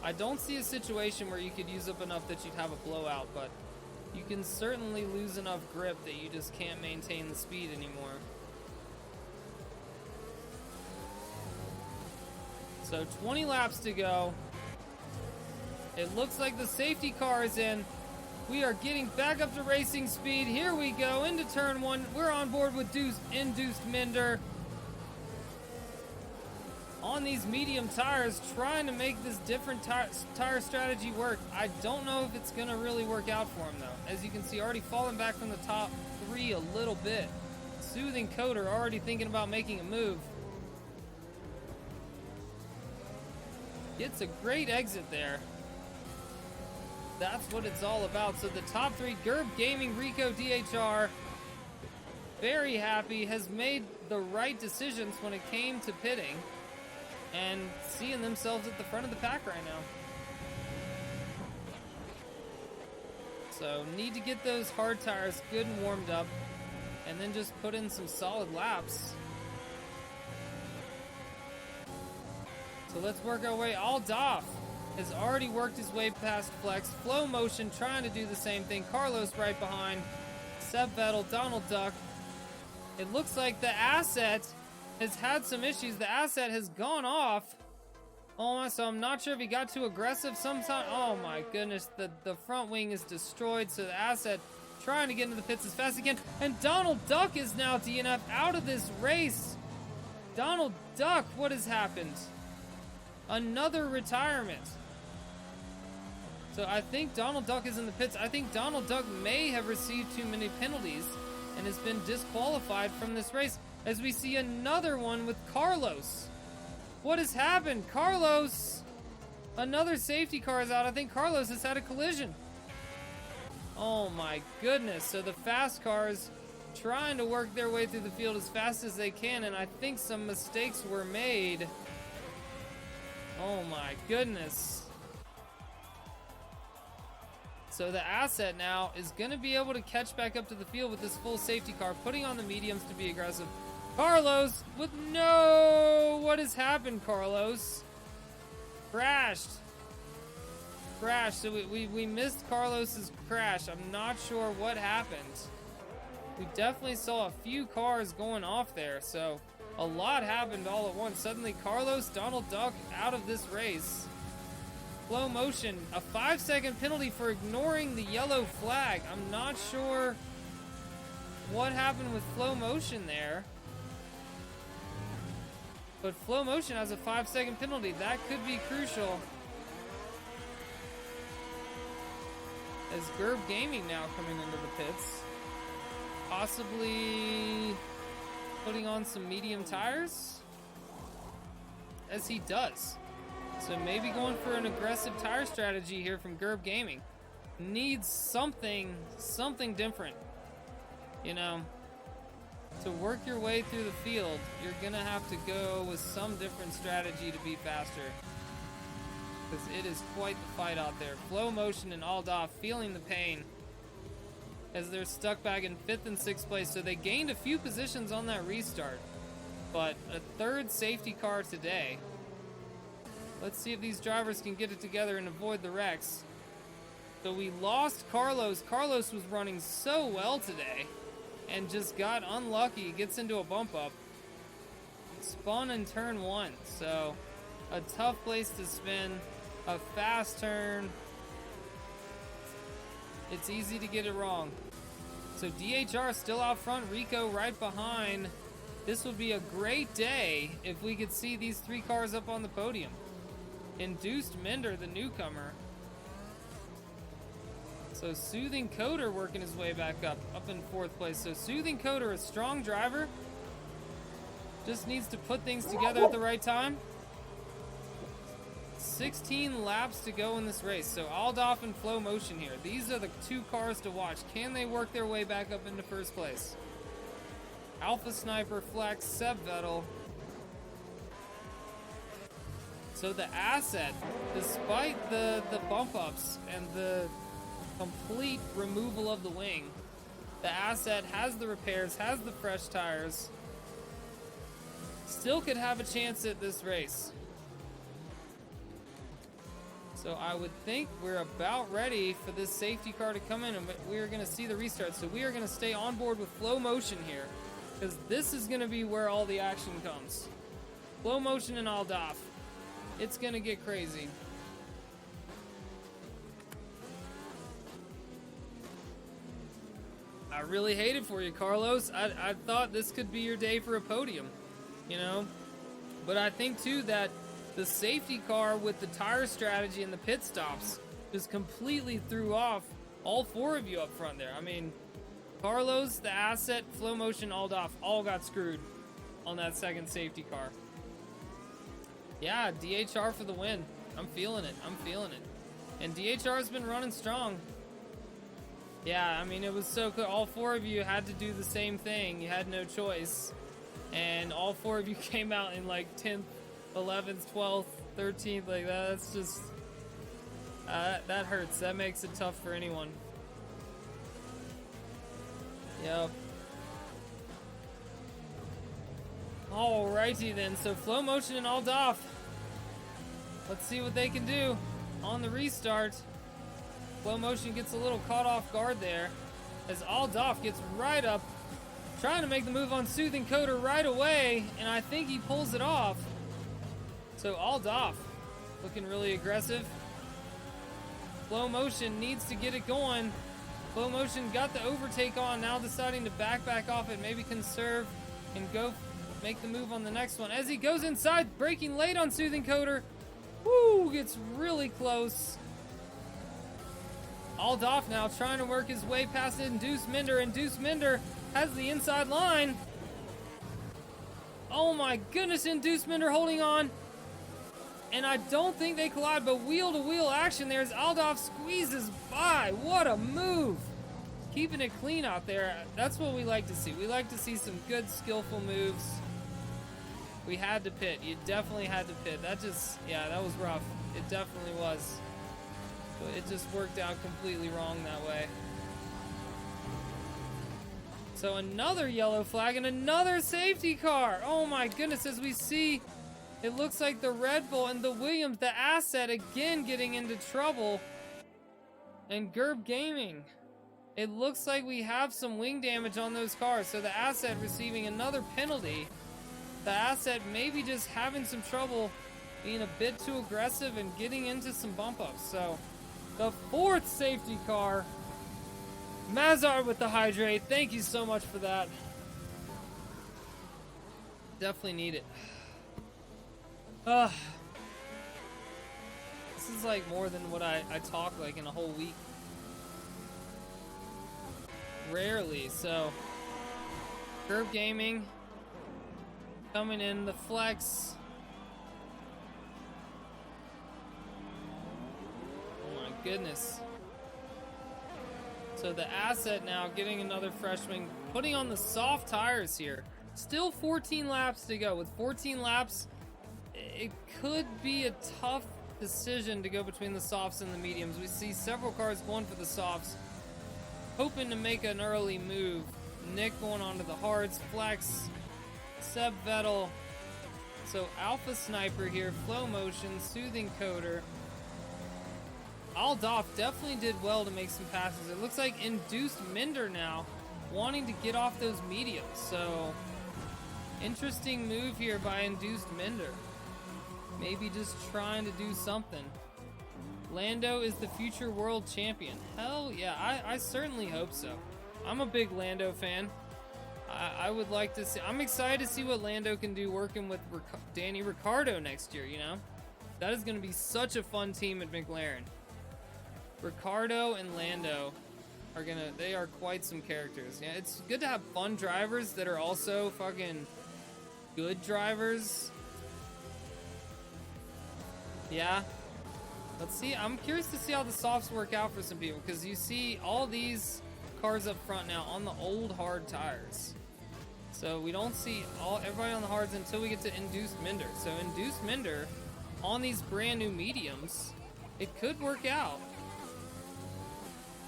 I don't see a situation where you could use up enough that you'd have a blowout, but you can certainly lose enough grip that you just can't maintain the speed anymore. So 20 laps to go. It looks like the safety car is in. We are getting back up to racing speed. Here we go into turn 1. We're on board with induced Minder on these medium tires, trying to make this different tire strategy work. I don't know if it's going to really work out for him, though. As you can see, already falling back from the top 3 a little bit. Soothing Coder already thinking about making a move. Gets a great exit there. That's what it's all about. So the top 3, Gerb Gaming, Rico, DHR, very happy, has made the right decisions when it came to pitting and seeing themselves at the front of the pack right now. So need to get those hard tires good and warmed up and then just put in some solid laps. So let's work our way. Aldorf has already worked his way past Flex. Flow Motion trying to do the same thing. Carlos right behind. Seb Vettel, Donald Duck. It looks like the Asset has had some issues. The Asset has gone off. Oh, so I'm not sure if he got too aggressive sometime. Oh my goodness, the front wing is destroyed. So the Asset trying to get into the pits as fast as he can. And Donald Duck is now DNF out of this race. Donald Duck, what has happened? Another retirement. So I think Donald Duck is in the pits. I think Donald Duck may have received too many penalties and has been disqualified from this race, as we see another one with Carlos. What has happened? Carlos, another safety car is out. I think Carlos has had a collision. Oh my goodness. So the fast cars trying to work their way through the field as fast as they can, and I think some mistakes were made. Oh my goodness. So the Asset now is going to be able to catch back up to the field with this full safety car, putting on the mediums to be aggressive. Carlos with no... What has happened, Carlos? Crashed. So we missed Carlos's crash. I'm not sure what happened. We definitely saw a few cars going off there, so a lot happened all at once. Suddenly, Carlos, Donald Duck out of this race. Flow Motion, a 5-second penalty for ignoring the yellow flag. I'm not sure what happened with Flow Motion there. But Flow Motion has a 5-second penalty. That could be crucial. As Gerb Gaming now coming into the pits. Possibly putting on some medium tires? As he does. So maybe going for an aggressive tire strategy here from Gerb Gaming. Needs something different. You know, to work your way through the field, you're gonna have to go with some different strategy to be faster. Because it is quite the fight out there. Flow Motion and Aldorf feeling the pain as they're stuck back in 5th and 6th place. So they gained a few positions on that restart, but a 3rd safety car today. Let's see if these drivers can get it together and avoid the wrecks. So we lost Carlos. Carlos was running so well today and just got unlucky. Gets into a bump up. Spun in turn 1. So a tough place to spin. A fast turn. It's easy to get it wrong. So DHR still out front. Rico right behind. This would be a great day if we could see these 3 cars up on the podium. Induced Minder, the newcomer. So Soothing Coder working his way back up in 4th place. So Soothing Coder, a strong driver. Just needs to put things together at the right time. 16 laps to go in this race. So Aldoff and Flow Motion here. These are the two cars to watch. Can they work their way back up into first place? Alpha Sniper, Flex, Seb Vettel. So the Asset, despite the bump ups and the complete removal of the wing, the Asset has the repairs, has the fresh tires, still could have a chance at this race. So I would think we're about ready for this safety car to come in, and we are going to see the restart. So we are going to stay on board with Flow Motion here, because this is going to be where all the action comes. Flow Motion and Aldoff. It's going to get crazy. I really hate it for you, Carlos. I thought this could be your day for a podium, you know? But I think, too, that the safety car with the tire strategy and the pit stops just completely threw off all four of you up front there. I mean, Carlos, the Asset, Flow Motion, Aldoff, all got screwed on that second safety car. Yeah, DHR for the win. I'm feeling it. I'm feeling it. And DHR's been running strong. Yeah, I mean, it was so good. All four of you had to do the same thing. You had no choice. And all four of you came out in like 10th, 11th, 12th, 13th. Like, that's just... that hurts. That makes it tough for anyone. Yep. Alrighty then, so Flow Motion and Aldoff. Let's see what they can do on the restart. Flow Motion gets a little caught off guard there as Aldoff gets right up, trying to make the move on Soothing Coder right away, and I think he pulls it off. So Aldoff looking really aggressive. Flow Motion needs to get it going. Flow Motion got the overtake on, now deciding to back off it, maybe conserve and go make the move on the next one. As he goes inside, braking late on Soothing Coder. Woo, gets really close. Aldoff now trying to work his way past Induced Minder. Induced Minder has the inside line. Oh my goodness, Induced Minder holding on. And I don't think they collide, but wheel-to-wheel action there as Aldoff squeezes by. What a move. Keeping it clean out there. That's what we like to see. We like to see some good, skillful moves. We had to pit. You definitely had to pit. That just, yeah, that was rough. It definitely was. But it just worked out completely wrong that way. So another yellow flag and another safety car. Oh my goodness, as we see, it looks like the Red Bull and the Williams, the Asset, again getting into trouble. And Gerb Gaming. It looks like we have some wing damage on those cars. So the Asset receiving another penalty. The Asset maybe just having some trouble being a bit too aggressive and getting into some bump ups. So the fourth safety car. Mazar with the hydrate. Thank you so much for that. Definitely need it. This is like more than what I talk like in a whole week. Rarely. So Curve Gaming coming in, the Flex. Oh my goodness. So the Asset now getting another fresh wing, putting on the soft tires here. Still 14 laps to go. With 14 laps, it could be a tough decision to go between the softs and the mediums. We see several cars going for the softs, hoping to make an early move. Nick going on to the hards, Flex, Seb Vettel. So Alpha Sniper here, Flow Motion, Soothing Coder. Aldoff definitely did well to make some passes. It looks like Induced Minder now wanting to get off those mediums. So interesting move here by Induced Minder. Maybe just trying to do something. Lando is the future world champion. Hell yeah, I certainly hope so. I'm a big Lando fan. I would like to see, I'm excited to see what Lando can do working with Danny Ricciardo next year, you know? That is going to be such a fun team at McLaren. Ricciardo and Lando are they are quite some characters. Yeah, it's good to have fun drivers that are also fucking good drivers. Yeah, Let's see. I'm curious to see how the softs work out for some people, because you see all these cars up front now on the old hard tires. So we don't see everybody on the hards until we get to Induced Minder. So Induced Minder on these brand new mediums, it could work out.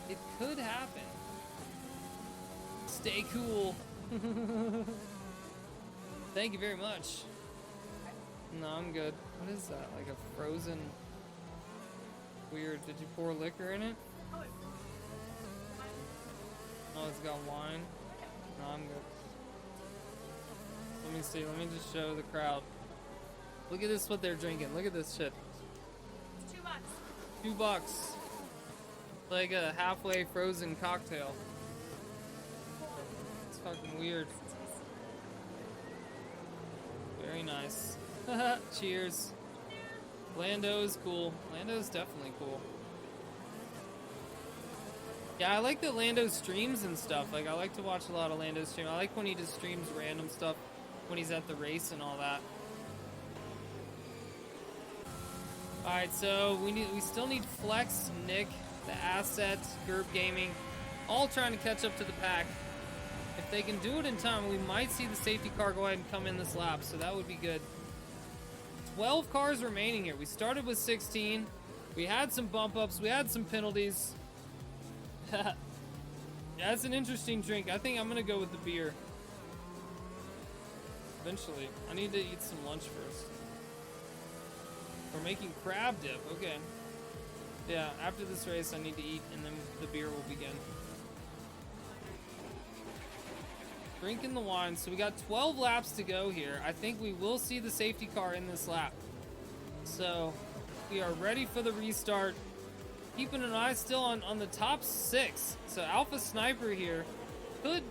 It could happen. Stay cool. Thank you very much. No, I'm good. What is that? Like a frozen... Weird. Did you pour liquor in it? Oh, it's got wine? No, I'm good. Let me see. Let me just show the crowd. Look at this, what they're drinking. Look at this shit. It's $2. $2. Like a halfway frozen cocktail. It's fucking weird. Very nice. Cheers. Lando is cool. Lando is definitely cool. Yeah, I like that Lando streams and stuff. Like, I like to watch a lot of Lando stream. I like when he just streams random stuff when he's at the race and all that. Alright, so we still need Flex, Nick, the Asset, Gerb Gaming, all trying to catch up to the pack. If they can do it in time, we might see the safety car go ahead and come in this lap, so that would be good. 12 cars remaining here. We started with 16. We had some bump ups. We had some penalties. Yeah, that's an interesting drink. I think I'm going to go with the beer. Eventually. I need to eat some lunch first. We're making crab dip. Okay. Yeah, after this race, I need to eat, and then the beer will begin. Drinking the wine. So we got 12 laps to go here. I think we will see the safety car in this lap. So we are ready for the restart. Keeping an eye still on the top 6. So Alpha Sniper here could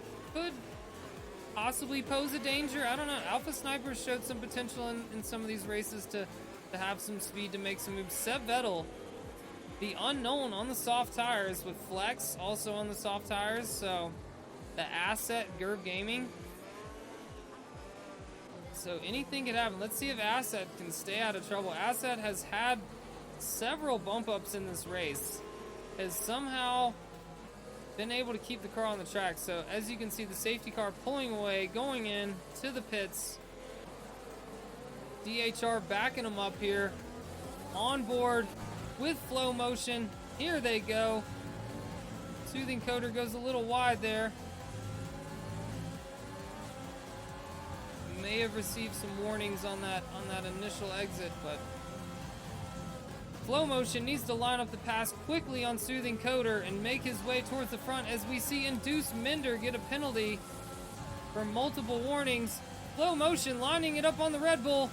possibly pose a danger. I don't know. Alpha Sniper showed some potential in some of these races to have some speed to make some moves. Seb Vettel, the unknown on the soft tires, with Flex also on the soft tires. So the Asset, Gerb Gaming. So anything could happen. Let's see if Asset can stay out of trouble. Asset has had several bump ups in this race. Has somehow been able to keep the car on the track. So as you can see, the safety car pulling away, going in to the pits. DHR backing them up here. On board with Flow Motion. Here they go. Soothing Coater goes a little wide there. May have received some warnings on that initial exit, but Flow Motion needs to line up the pass quickly on Soothing Coater and make his way towards the front as we see Induced Minder get a penalty for multiple warnings. Flow Motion lining it up on the Red Bull.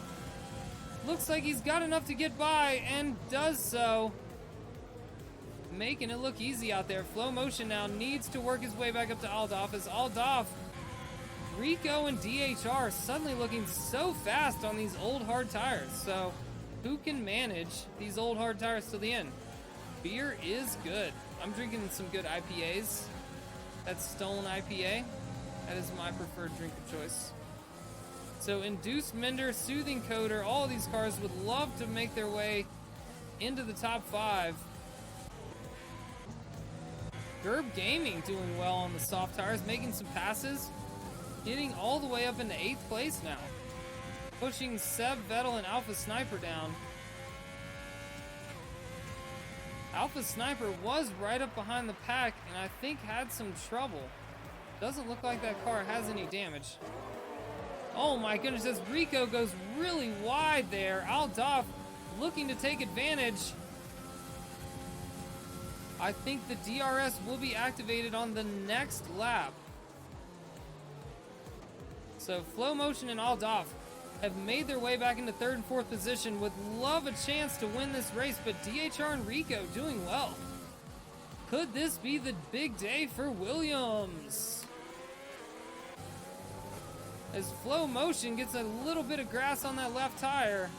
Looks like he's got enough to get by and does so. Making it look easy out there. Flow Motion now needs to work his way back up to Aldolf as Aldolf, Rico, and DHR suddenly looking so fast on these old hard tires. So who can manage these old hard tires till the end? Beer is good. I'm drinking some good IPAs. That's Stolen IPA. That is my preferred drink of choice. So Induced Minder, Soothing Coater, all these cars would love to make their way into the top 5. Gerb Gaming doing well on the soft tires, making some passes, getting all the way up into 8th place now, pushing Seb Vettel and Alpha Sniper down. Alpha Sniper was right up behind the pack and I think had some trouble. Doesn't look like that car has any damage. Oh my goodness, as Rico goes really wide there. Aldolf looking to take advantage. I think the DRS will be activated on the next lap. So Flow Motion and Aldolf have made their way back into 3rd and 4th position. Would love a chance to win this race, but DHR and Rico doing well. Could this be the big day for Williams? As Flow Motion gets a little bit of grass on that left tire.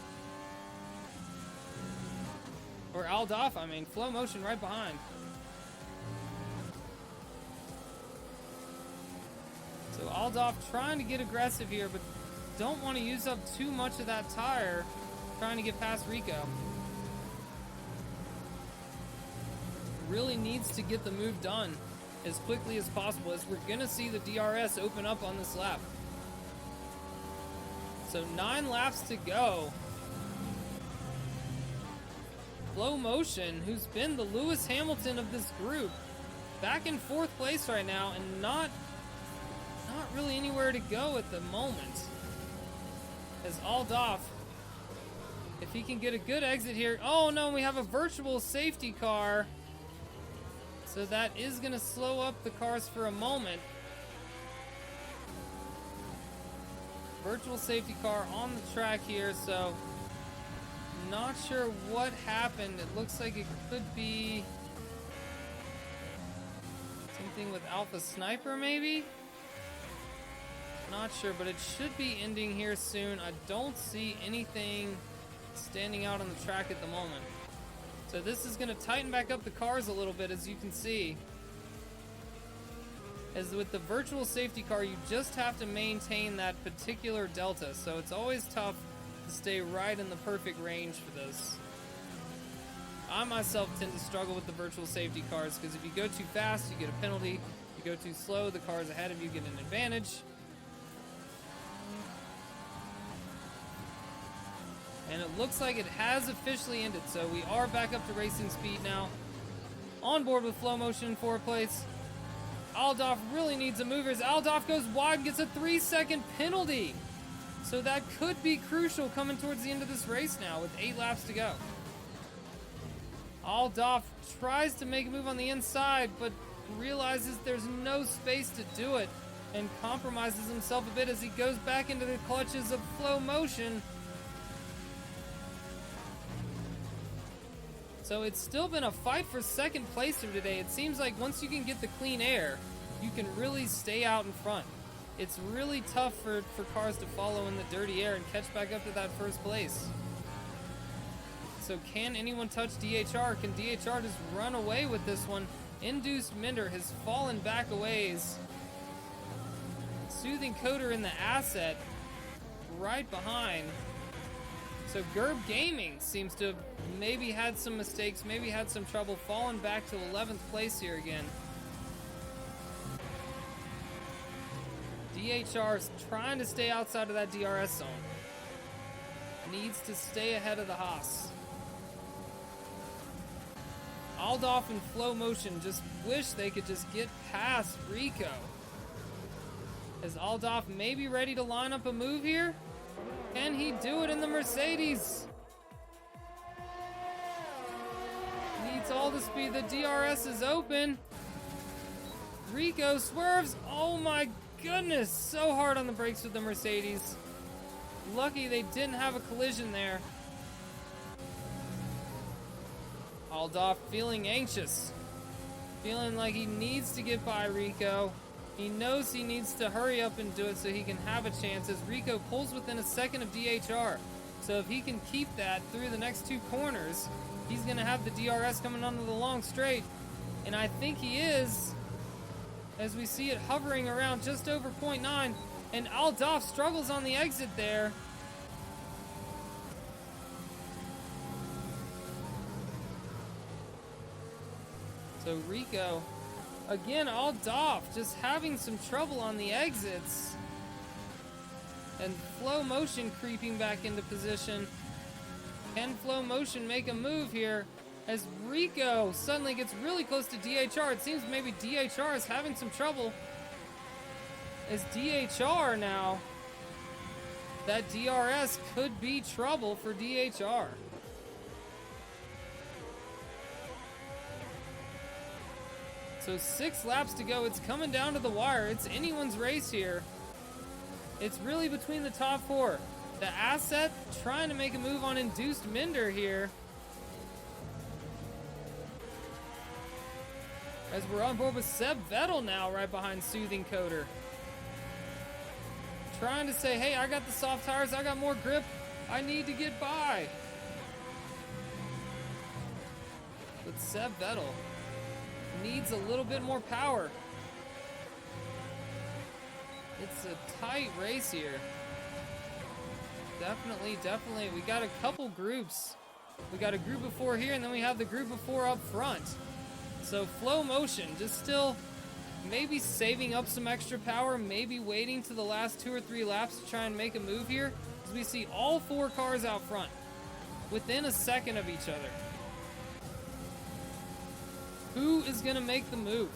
Or Aldolf, I mean, Flow Motion right behind. So Aldolf trying to get aggressive here, but don't want to use up too much of that tire trying to get past Rico. really needs to get the move done as quickly as possible, as we're gonna see the DRS open up on this lap. So 9 laps to go. Flow Motion, who's been the Lewis Hamilton of this group, back in 4th place right now, and not really anywhere to go at the moment. As Aldoff, if he can get a good exit here. Oh no, we have a virtual safety car. So that is going to slow up the cars for a moment. Virtual safety car on the track here, so not sure what happened. It looks like it could be something with Alpha Sniper maybe? Not sure, but it should be ending here soon. I don't see anything standing out on the track at the moment. So this is going to tighten back up the cars a little bit, as you can see. As with the virtual safety car, you just have to maintain that particular delta. So it's always tough to stay right in the perfect range for this. I myself tend to struggle with the virtual safety cars because if you go too fast, you get a penalty. If you go too slow, the cars ahead of you get an advantage. And it looks like it has officially ended, so we are back up to racing speed now. On board with Flow Motion in 4th place. Aldoff really needs a move as Aldoff goes wide and gets a 3-second penalty. So that could be crucial coming towards the end of this race now with 8 laps to go. Aldoff tries to make a move on the inside, but realizes there's no space to do it and compromises himself a bit as he goes back into the clutches of Flow Motion. So it's still been a fight for 2nd place here today. It seems like once you can get the clean air, you can really stay out in front. It's really tough for cars to follow in the dirty air and catch back up to that 1st place. So can anyone touch DHR? Can DHR just run away with this one? Induced Minder has fallen back a ways. Soothing Coder in the asset right behind. So Gerb Gaming seems to have maybe had some mistakes, maybe had some trouble, falling back to 11th place here again. DHR's trying to stay outside of that DRS zone. Needs to stay ahead of the Haas. Aldoff and Flow Motion just wish they could just get past Rico. Is Aldoff maybe ready to line up a move here? Can he do it in the Mercedes? Needs all the speed. The DRS is open. Rico swerves. Oh my goodness. So hard on the brakes with the Mercedes. Lucky they didn't have a collision there. Aldoff feeling anxious. Feeling like he needs to get by Rico. He knows he needs to hurry up and do it so he can have a chance as Rico pulls within a second of DHR. So if he can keep that through the next 2 corners, he's going to have the DRS coming onto the long straight. And I think he is, as we see it hovering around just over 0.9. And Aldoff struggles on the exit there. So Rico, again, Aldoff just having some trouble on the exits. And Flow Motion creeping back into position. Can Flow Motion make a move here as Rico suddenly gets really close to DHR? It seems maybe DHR is having some trouble. As DHR now, that DRS could be trouble for DHR. So 6 laps to go. It's coming down to the wire. It's anyone's race here. It's really between the top 4. The asset trying to make a move on Induced Minder here. As we're on board with Seb Vettel now right behind Soothing Coder. Trying to say, hey, I got the soft tires. I got more grip. I need to get by. But Seb Vettel needs a little bit more power. It's a tight race here. Definitely. We got a couple groups. We got a group of 4 here, and then we have the group of 4 up front. So Flow Motion just still maybe saving up some extra power, maybe waiting to the last 2 or 3 laps to try and make a move here, as we see all 4 cars out front within a second of each other. Who is gonna make the move?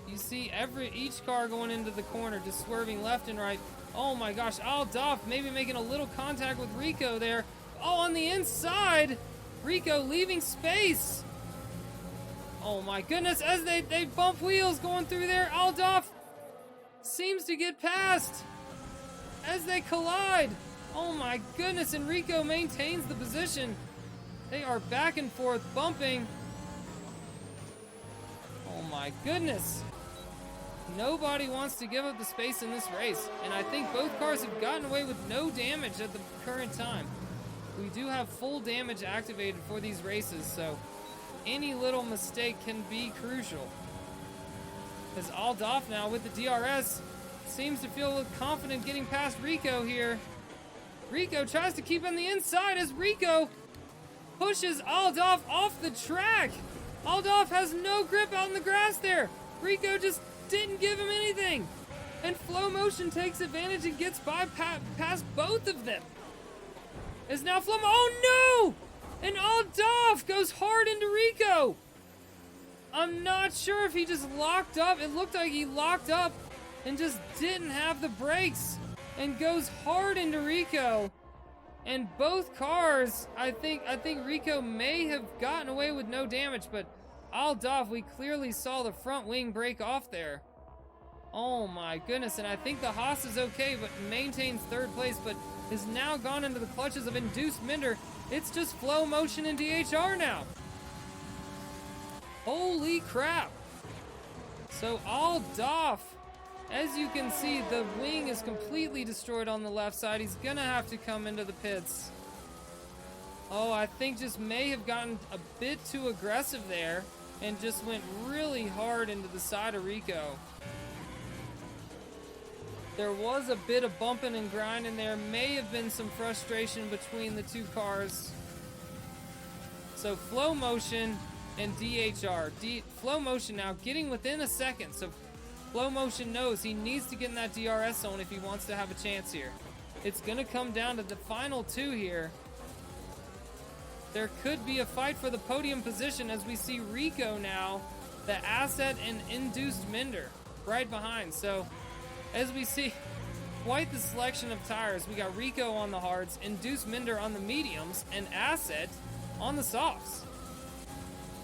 You see each car going into the corner, just swerving left and right. Oh my gosh, Aldoff maybe making a little contact with Rico there. Oh, on the inside, Rico leaving space. Oh my goodness, as they bump wheels going through there, Aldoff seems to get past as they collide. Oh my goodness, and Rico maintains the position. They are back and forth bumping. Oh my goodness. Nobody wants to give up the space in this race, and I think both cars have gotten away with no damage at the current time. We do have full damage activated for these races, so any little mistake can be crucial. As Aldoff now with the DRS seems to feel confident getting past Rico here. Rico tries to keep on the inside as Rico pushes Aldoff off the track. Aldoff has no grip out in the grass there. Rico just didn't give him anything. And Flow Motion takes advantage and gets past both of them. Is now oh no! And Aldoff goes hard into Rico. I'm not sure if he just locked up. It looked like he locked up and just didn't have the brakes and goes hard into Rico. And both cars, I think Rico may have gotten away with no damage, but Aldoff, we clearly saw the front wing break off there. Oh my goodness, and I think the Haas is okay, but maintains 3rd place, but has now gone into the clutches of Induced Minder. It's just Flow Motion and DHR now. Holy crap. So Aldoff, as you can see, the wing is completely destroyed on the left side. He's gonna have to come into the pits. Oh, I think just may have gotten a bit too aggressive there and just went really hard into the side of Rico. There was a bit of bumping and grinding there. May have been some frustration between the 2 cars. So Flow Motion and DHR. Flow Motion now getting within a second. So Flow Motion knows he needs to get in that DRS zone if he wants to have a chance here. It's going to come down to the final 2 here. There could be a fight for the podium position as we see Rico now, the Asset and Induced Minder right behind. So as we see quite the selection of tires, we got Rico on the hards, Induced Minder on the mediums, and Asset on the softs.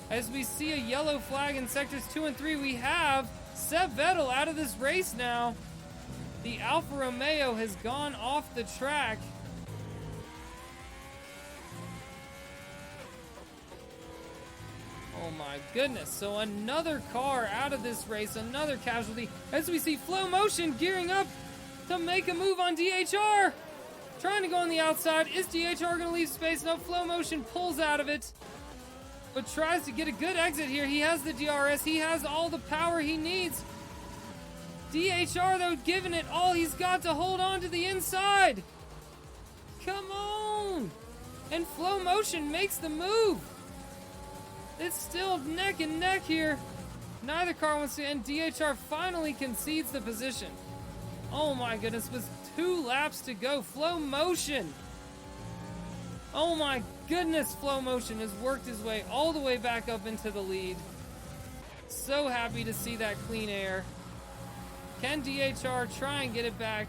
As we see a yellow flag in sectors 2 and 3, we have Seb Vettel out of this race now. The Alfa Romeo has gone off the track. Oh my goodness, so another car out of this race, another casualty, as we see Flow Motion gearing up to make a move on DHR. Trying to go on the outside. Is DHR going to leave space? No, Flow Motion pulls out of it, but tries to get a good exit here. He has the DRS. He has all the power he needs. DHR, though, giving it all he's got to hold on to the inside. Come on. And Flow Motion makes the move. It's still neck and neck here. Neither car wants to, and DHR finally concedes the position. Oh my goodness, with 2 laps to go. Flow Motion. Oh my goodness, Flow Motion has worked his way all the way back up into the lead. So happy to see that clean air. Can DHR try and get it back?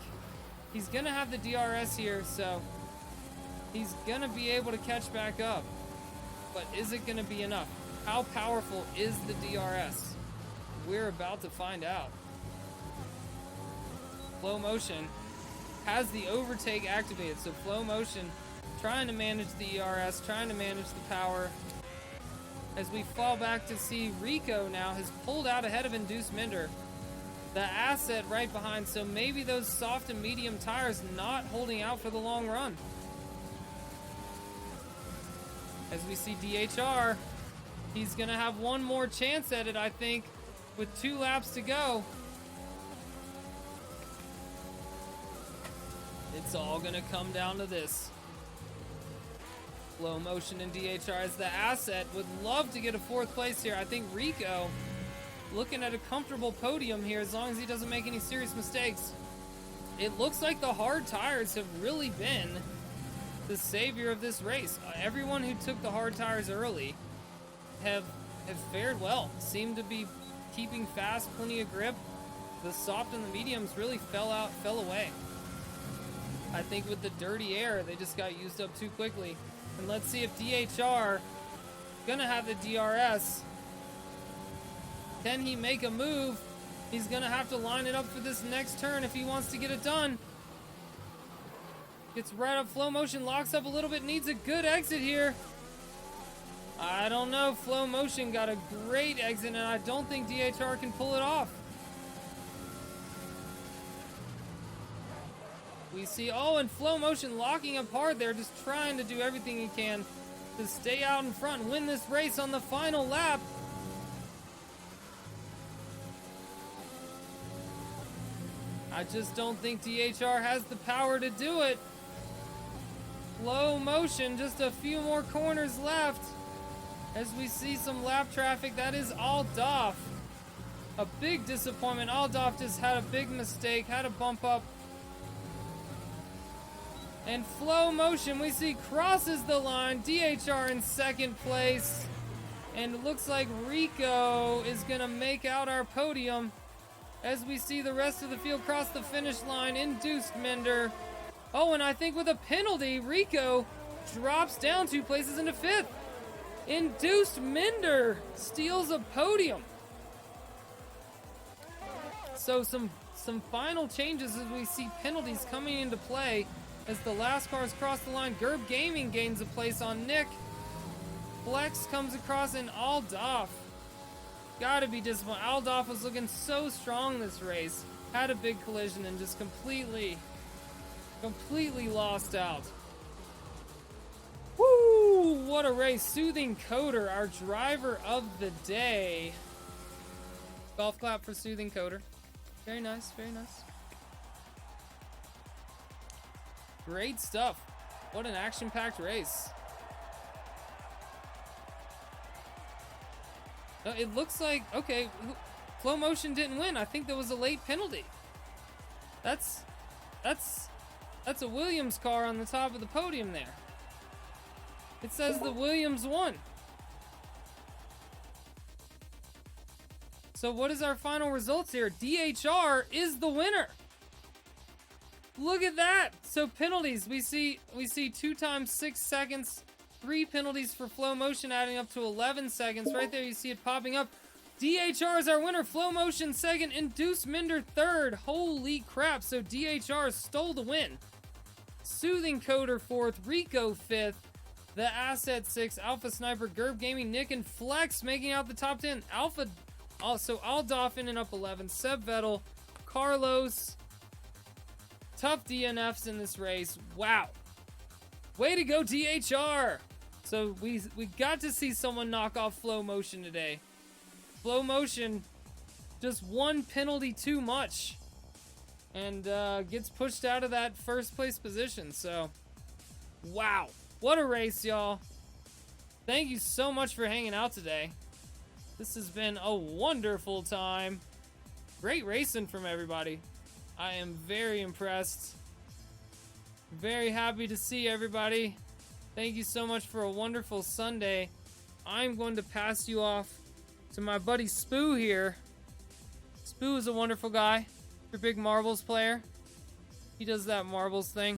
He's gonna have the DRS here, so he's gonna be able to catch back up. But is it gonna be enough? How powerful is the DRS? We're about to find out. Flow Motion has the overtake activated, so Flow Motion trying to manage the ERS, trying to manage the power. As we fall back to see Rico now has pulled out ahead of Induced Minder. The Asset right behind, so maybe those soft and medium tires not holding out for the long run. As we see DHR, he's going to have one more chance at it, I think, with 2 laps to go. It's all going to come down to this. Slow motion and DHR as the asset. Would love to get a 4th place here. I think Rico looking at a comfortable podium here as long as he doesn't make any serious mistakes. It looks like the hard tires have really been the savior of this race. Everyone who took the hard tires early have fared well. Seem to be keeping fast, plenty of grip. The soft and the mediums really fell away. I think with the dirty air, they just got used up too quickly. And let's see if DHR gonna have the DRS. Can he make a move? He's gonna have to line it up for this next turn if he wants to get it done. Gets right up, Flow Motion locks up a little bit, needs a good exit here. I don't know, Flow Motion got a great exit and I don't think DHR can pull it off. We see, and Flow Motion locking up hard there, just trying to do everything he can to stay out in front and win this race on the final lap. I just don't think DHR has the power to do it. Flow Motion, just a few more corners left. As we see some lap traffic, that is Aldoff. A big disappointment. Aldoff just had a big mistake, had a bump up. And Flow Motion, we see crosses the line. DHR in 2nd place. And it looks like Rico is going to make out our podium as we see the rest of the field cross the finish line. Induced Minder. And I think with a penalty, Rico drops down 2 places into 5th. Induced Minder steals a podium. So some final changes as we see penalties coming into play as the last cars cross the line. Gerb Gaming gains a place on Nick. Flex comes across and Aldoff. Gotta be disappointed. Aldoff was looking so strong this race. Had a big collision and just completely lost out. Woo! What a race. Soothing Coder, our driver of the day. Golf clap for Soothing Coder. Very nice, very nice. Great stuff. What an action-packed race. It looks like, okay, Flow Motion didn't win. I think there was a late penalty. That's a Williams car on the top of the podium there. It says the Williams won. So what is our final results here? DHR is the winner. Look at that. So penalties, we see 2 times 6 seconds, 3 penalties for Flow Motion adding up to 11 seconds. Right there you see it popping up. DHR is our winner. Flow Motion 2nd, Induced Minder 3rd. Holy crap. So DHR stole the win. Soothing Coder 4th, Rico 5th, the Asset 6th, Alpha Sniper, Gerb Gaming, Nick, and Flex making out the top 10. Alpha, also Aldoff in and up 11, Seb Vettel, Carlos. Tough DNFs in this race. Wow. Way to go, DHR. So we got to see someone knock off Flow Motion today. Flow Motion, just 1 penalty too much. And gets pushed out of that 1st place position. So, wow. What a race, y'all. Thank you so much for hanging out today. This has been a wonderful time. Great racing from everybody. I am very impressed. Very happy to see everybody. Thank you so much for a wonderful Sunday. I'm going to pass you off to my buddy Spoo here. Spoo is a wonderful guy. Your big marbles player. He does that marbles thing.